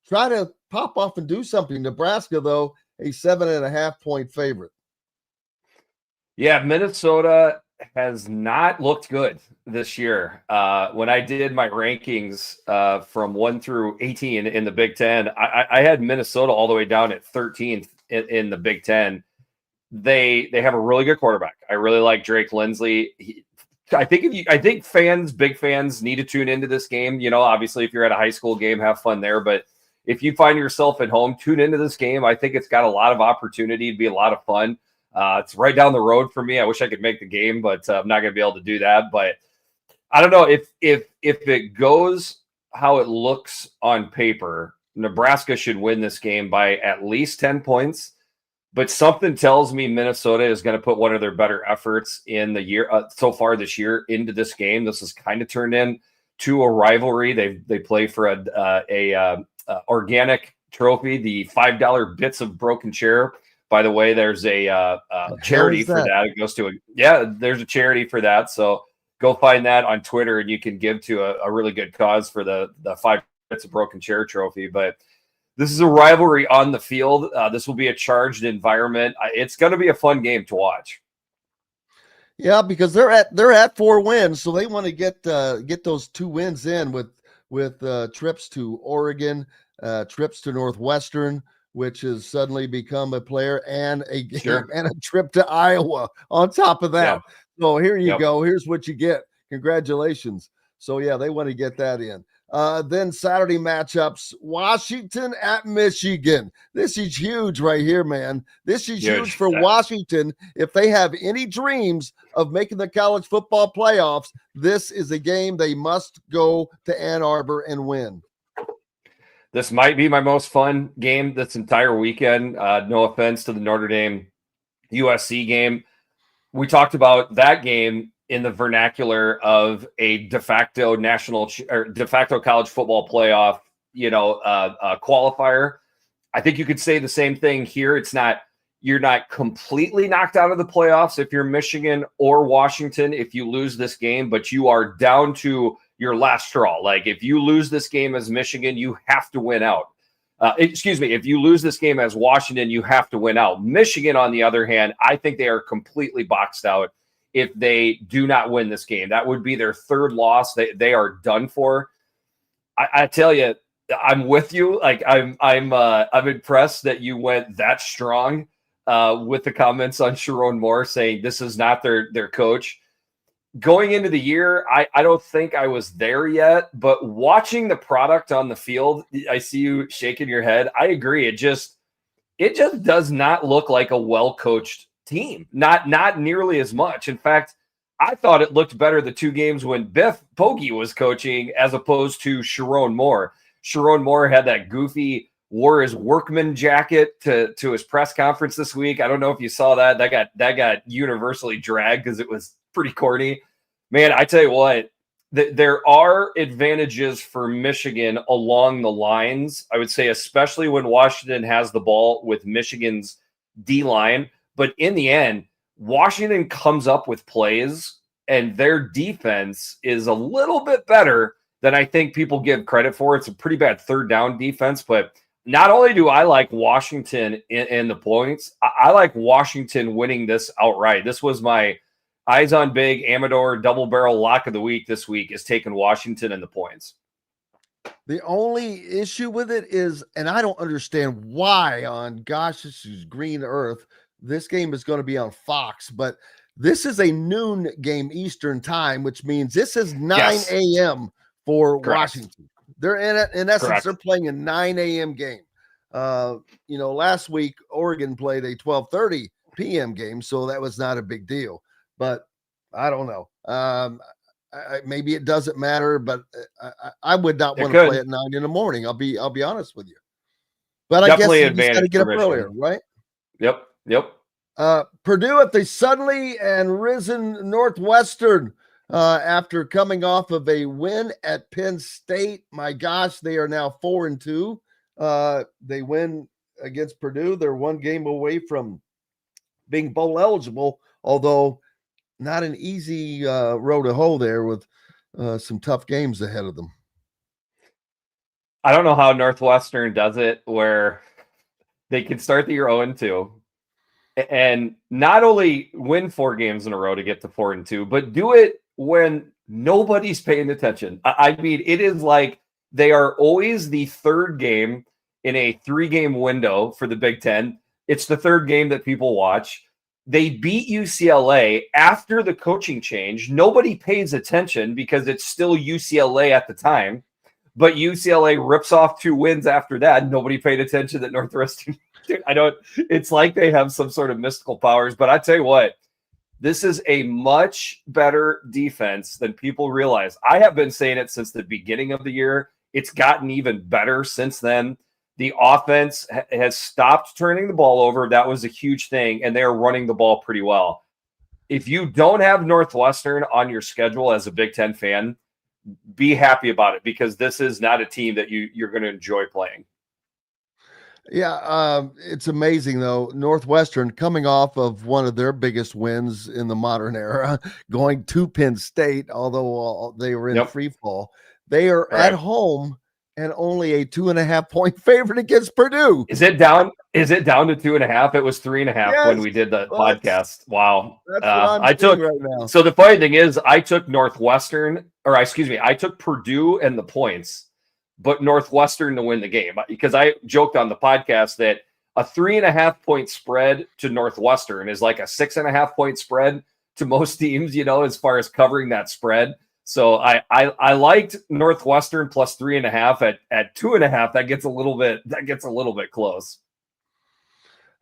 try to pop off and do something. Nebraska, though, a 7.5-point favorite.
Yeah, Minnesota has not looked good this year. When I did my rankings from 1 through 18 in the Big Ten, I had Minnesota all the way down at 13th in the Big Ten. They have a really good quarterback. I really like Drake Lindsley. I think big fans need to tune into this game. You know, obviously, if you're at a high school game, have fun there. But if you find yourself at home, tune into this game. I think it's got a lot of opportunity to be a lot of fun. It's right down the road for me. I wish I could make the game, but I'm not going to be able to do that. But I don't know if it goes how it looks on paper, Nebraska should win this game by at least 10 points. But something tells me Minnesota is going to put one of their better efforts in the year so far this year into this game. This has kind of turned into a rivalry. They play for a organic trophy, the $5 bits of broken chair. By the way, there's a charity for that. It goes to there's a charity for that. So go find that on Twitter, and you can give to a really good cause for the 5 bits of broken chair trophy. But this is a rivalry on the field. This will be a charged environment. It's going to be a fun game to watch.
Yeah, because they're at 4 wins, so they want to get those 2 wins in with trips to Oregon, trips to Northwestern, which has suddenly become a player, and a game and a trip to Iowa on top of that. Yeah. So here you go. Here's what you get. Congratulations. So yeah, they want to get that in. Then Saturday matchups, Washington at Michigan. This is huge right here, man. This is huge for Washington. If they have any dreams of making the college football playoffs, this is a game they must go to Ann Arbor and win.
This might be my most fun game this entire weekend. No offense to the Notre Dame USC game. We talked about that game in the vernacular of a de facto national or de facto college football playoff, qualifier. I think you could say the same thing here. You're not completely knocked out of the playoffs if you're Michigan or Washington if you lose this game, but you are down to your last straw. Like if you lose this game as Michigan, you have to win out. If you lose this game as Washington, you have to win out. Michigan, on the other hand, I think they are completely boxed out if they do not win this game. That would be their 3rd loss. They are done for. I tell you, I'm with you. Like I'm impressed that you went that strong with the comments on Sharon Moore saying this is not their coach. Going into the year, I don't think I was there yet, but watching the product on the field, I see you shaking your head. I agree. It just does not look like a well-coached team. Not nearly as much. In fact, I thought it looked better the 2 games when Biff Poggi was coaching as opposed to Sharon Moore. Sharon Moore had that goofy, wore his workman jacket to his press conference this week. I don't know if you saw that. That got universally dragged because it was pretty corny. Man, I tell you what, there are advantages for Michigan along the lines, I would say, especially when Washington has the ball with Michigan's D-line. But in the end, Washington comes up with plays, and their defense is a little bit better than I think people give credit for. It's a pretty bad 3rd down defense, but not only do I like Washington in the points, I like Washington winning this outright. This was my eyes on big Amador double barrel lock of the week this week, is taking Washington in the points.
The only issue with it is, and I don't understand why this is green earth, this game is going to be on Fox, but this is a noon game Eastern time, which means this is 9 a.m. for Washington. They're in essence, they're playing a 9 a.m. game. Last week, Oregon played a 12:30 p.m. game, so that was not a big deal. But I don't know. Maybe it doesn't matter, but I would not want to play at 9 in the morning. I'll be honest with you. But definitely I guess you just got to get up earlier, right?
Yep.
Purdue at the suddenly and risen Northwestern after coming off of a win at Penn State. My gosh, they are now 4-2. They win against Purdue. They're 1 game away from being bowl eligible, although not an easy road to hoe there with some tough games ahead of them.
I don't know how Northwestern does it where they can start the year 0-2 and not only win 4 games in a row to get to 4-2, but do it when nobody's paying attention. I mean, it is like they are always the 3rd game in a 3-game window for the Big Ten. It's the 3rd game that people watch. They beat UCLA after the coaching change. Nobody pays attention because it's still UCLA at the time, but UCLA rips off 2 wins after that. Nobody paid attention that Northwestern. It's like they have some sort of mystical powers, but I tell you what, This is a much better defense than people realize. I have been saying it since the beginning of the year. It's gotten even better since then. The offense has stopped turning the ball over. That was a huge thing, and they are running the ball pretty well. If you don't have Northwestern on your schedule as a Big Ten fan, be happy about it, because this is not a team that you're going to enjoy playing.
Yeah, it's amazing though. Northwestern coming off of one of their biggest wins in the modern era, going to Penn State, although they were in free fall. They are at home and only a 2.5 point favorite against Purdue.
Is it down to 2.5? It was 3.5 when we did the podcast. Wow.
That's what I'm doing right now.
So the funny thing is, I took I took Purdue and the points, but Northwestern to win the game, because I joked on the podcast that a 3.5 point spread to Northwestern is like a 6.5 point spread to most teams, as far as covering that spread. So I liked Northwestern plus 3.5 at 2.5. That gets a little bit close.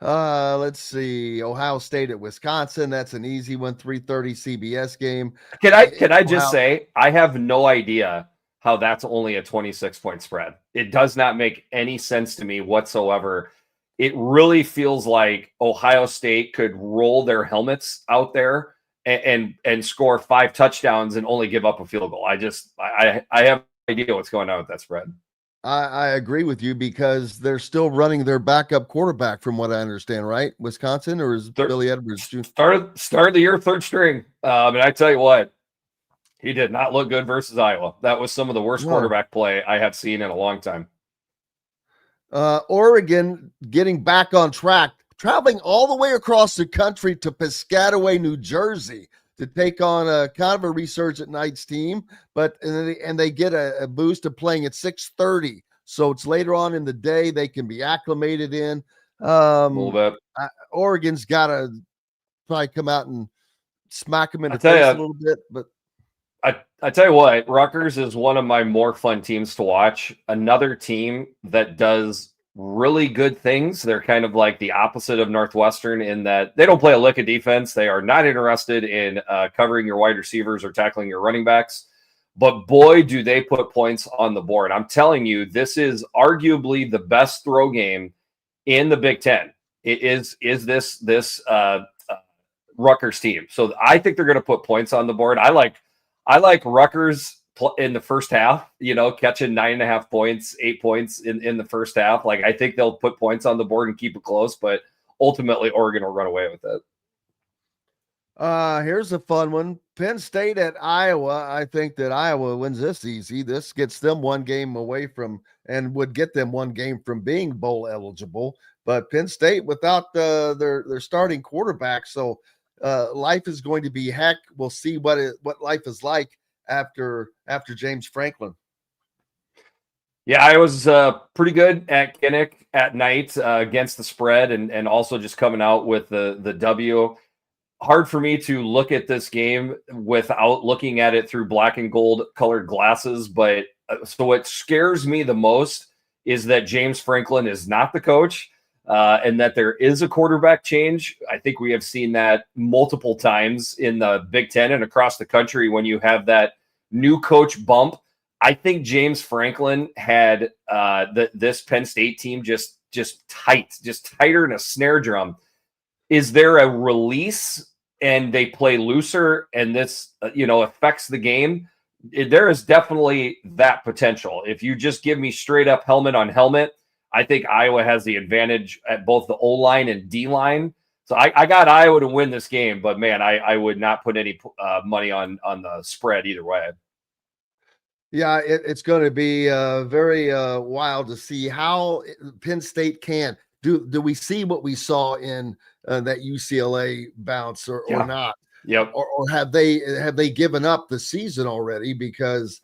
Let's see. Ohio State at Wisconsin. That's an easy one. 3:30 CBS game.
Can I just say, I have no idea how that's only a 26 point spread. It does not make any sense to me whatsoever. It really feels like Ohio State could roll their helmets out there and score 5 touchdowns and only give up a field goal. I have no idea what's going on with that spread.
I agree with you, because they're still running their backup quarterback, from what I understand, right? Wisconsin, or is Billy Edwards Jr.?
Start of the year, third string. And I tell you what, he did not look good versus Iowa. That was some of the worst quarterback play I have seen in a long time.
Oregon getting back on track, traveling all the way across the country to Piscataway, New Jersey, to take on a kind of a Resurgent Knights team, and they get a boost of playing at 6:30, so it's later on in the day. They can be acclimated in.
A little bit.
Oregon's got to probably come out and smack them in the face a little bit, but
I tell you what, Rutgers is one of my more fun teams to watch. Another team that does really good things. They're kind of like the opposite of Northwestern in that they don't play a lick of defense. They are not interested in covering your wide receivers or tackling your running backs. But boy, do they put points on the board. I'm telling you, this is arguably the best throw game in the Big Ten. It is this Rutgers team. So I think they're going to put points on the board. I like Rutgers in the first half, catching 9.5 points, 8 points in the first half. Like, I think they'll put points on the board and keep it close, but ultimately Oregon will run away with it.
Here's a fun one. Penn State at Iowa. I think that Iowa wins this easy. This gets them one game away from, and would get them one game from being bowl eligible. But Penn State without their starting quarterback, so life is going to be heck. We'll see what life is like after James Franklin.
Yeah, I was pretty good at Kinnick at night against the spread, and also just coming out with the W. Hard for me to look at this game without looking at it through black and gold colored glasses. But so what scares me the most is that James Franklin is not the coach, and that there is a quarterback change. I think we have seen that multiple times in the Big Ten and across the country when you have that new coach bump. I think James Franklin had this Penn State team just tighter than a snare drum. Is there a release and they play looser and this, affects the game? There is definitely that potential. If you just give me straight up helmet on helmet, I think Iowa has the advantage at both the O-line and D-line. So I got Iowa to win this game, but man, I would not put any money on the spread either way.
Yeah, it's going to be very wild to see how Penn State can. Do we see what we saw in that UCLA bounce or not?
Yep.
Or have they given up the season already? Because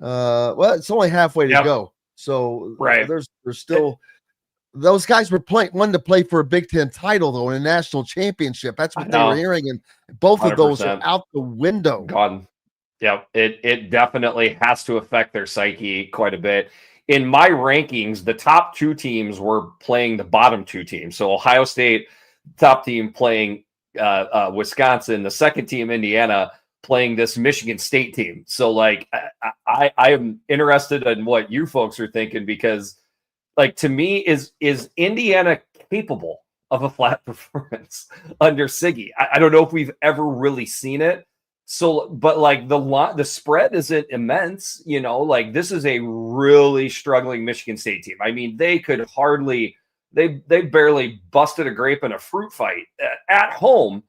it's only halfway to go. So
right.
There's still those guys were wanting to play for a Big Ten title though, in a national championship. That's what they were hearing, and both 100%. Of those are out the window.
Gone. Yeah, it definitely has to affect their psyche quite a bit. In my rankings, the top 2 teams were playing the bottom 2 teams. So Ohio State, top team, playing Wisconsin, the second team, Indiana, playing this Michigan State team. So, like, I am interested in what you folks are thinking, because, like, to me, is Indiana capable of a flat performance under Siggy? I don't know if we've ever really seen it. So, but like the spread isn't immense, you know, like this is a really struggling Michigan State team. I mean, they could hardly, they barely busted a grape in a fruit fight at home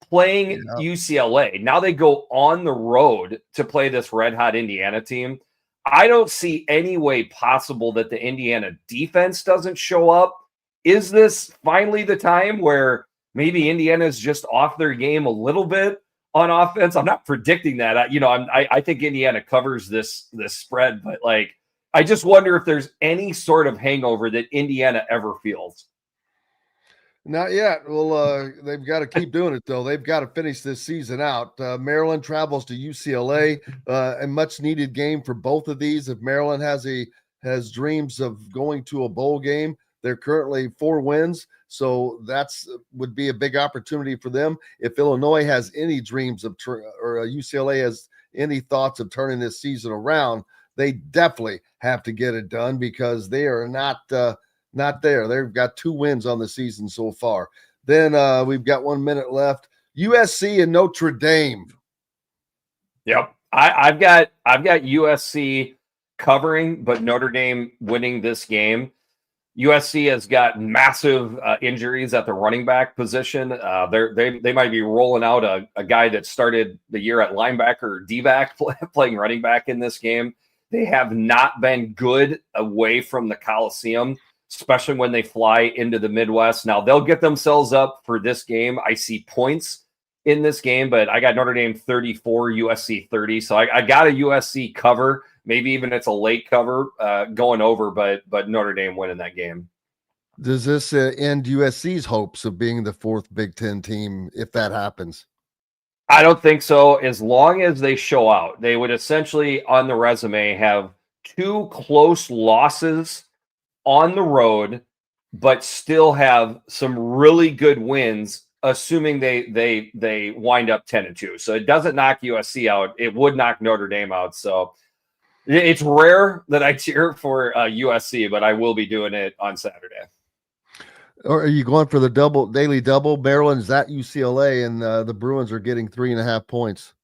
playing UCLA. Now they go on the road to play this red hot Indiana team. I don't see any way possible that the Indiana defense doesn't show up. Is this finally the time where maybe Indiana's just off their game a little bit on offense? I'm not predicting that. I think Indiana covers this spread, but like, I just wonder if there's any sort of hangover that Indiana ever feels.
Not yet. Well, they've got to keep doing it, though. They've got to finish this season out. Maryland travels to UCLA, a much-needed game for both of these. If Maryland has dreams of going to a bowl game, they're currently 4 wins, so that's would be a big opportunity for them. If Illinois has any dreams of or UCLA has any thoughts of turning this season around, they definitely have to get it done, because they are not there. They've got 2 wins on the season so far. Then we've got 1 minute left. USC and Notre Dame.
Yep, I've got USC covering, but Notre Dame winning this game. USC has got massive injuries at the running back position. They might be rolling out a guy that started the year at linebacker or D-back playing running back in this game. They have not been good away from the Coliseum, especially when they fly into the Midwest. Now, they'll get themselves up for this game. I see points in this game, but I got Notre Dame 34, USC 30. So I got a USC cover. Maybe even it's a late cover going over, but Notre Dame winning that game.
Does this end USC's hopes of being the 4th Big Ten team if that happens?
I don't think so. As long as they show out, they would essentially on the resume have 2 close losses on the road, but still have some really good wins, assuming they wind up 10-2. So it doesn't knock USC out. It would knock Notre Dame out. So it's rare that I cheer for USC, but I will be doing it on Saturday.
Or are you going for the daily double? Maryland's at UCLA, and the Bruins are getting 3.5 points.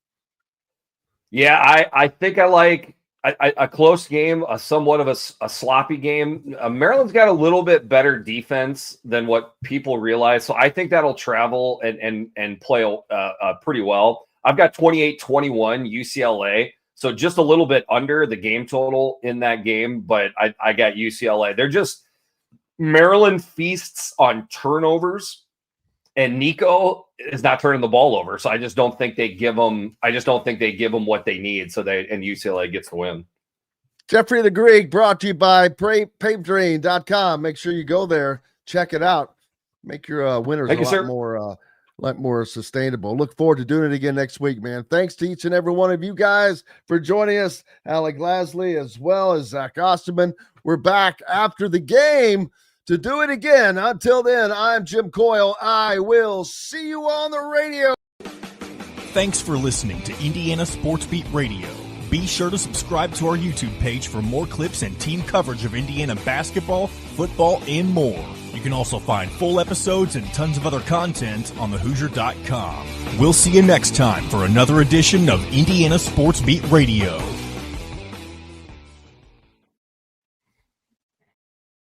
Yeah, I think I like a close game, somewhat of a sloppy game. Maryland's got a little bit better defense than what people realize, so I think that'll travel and play pretty well. I've got 28-21 UCLA. So just a little bit under the game total in that game, but I got UCLA. They're just Maryland feasts on turnovers, and Nico is not turning the ball over. So I just don't think they give them. I just don't think they give them what they need. So and UCLA gets the win.
Jeffrey the Greek, brought to you by PaveDrain.com. Make sure you go there, check it out, make your winners a lot more sustainable. Look forward to doing it again next week, man. Thanks to each and every one of you guys for joining us. Alec, Lasley, as well as Zach Osterman. We're back after the game to do it again. Until then, I'm Jim Coyle. I will see you on the radio.
Thanks for listening to Indiana Sports Beat Radio. Be sure to subscribe to our YouTube page for more clips and team coverage of Indiana basketball, football, and more. You can also find full episodes and tons of other content on thehoosier.com. We'll see you next time for another edition of Indiana Sports Beat Radio.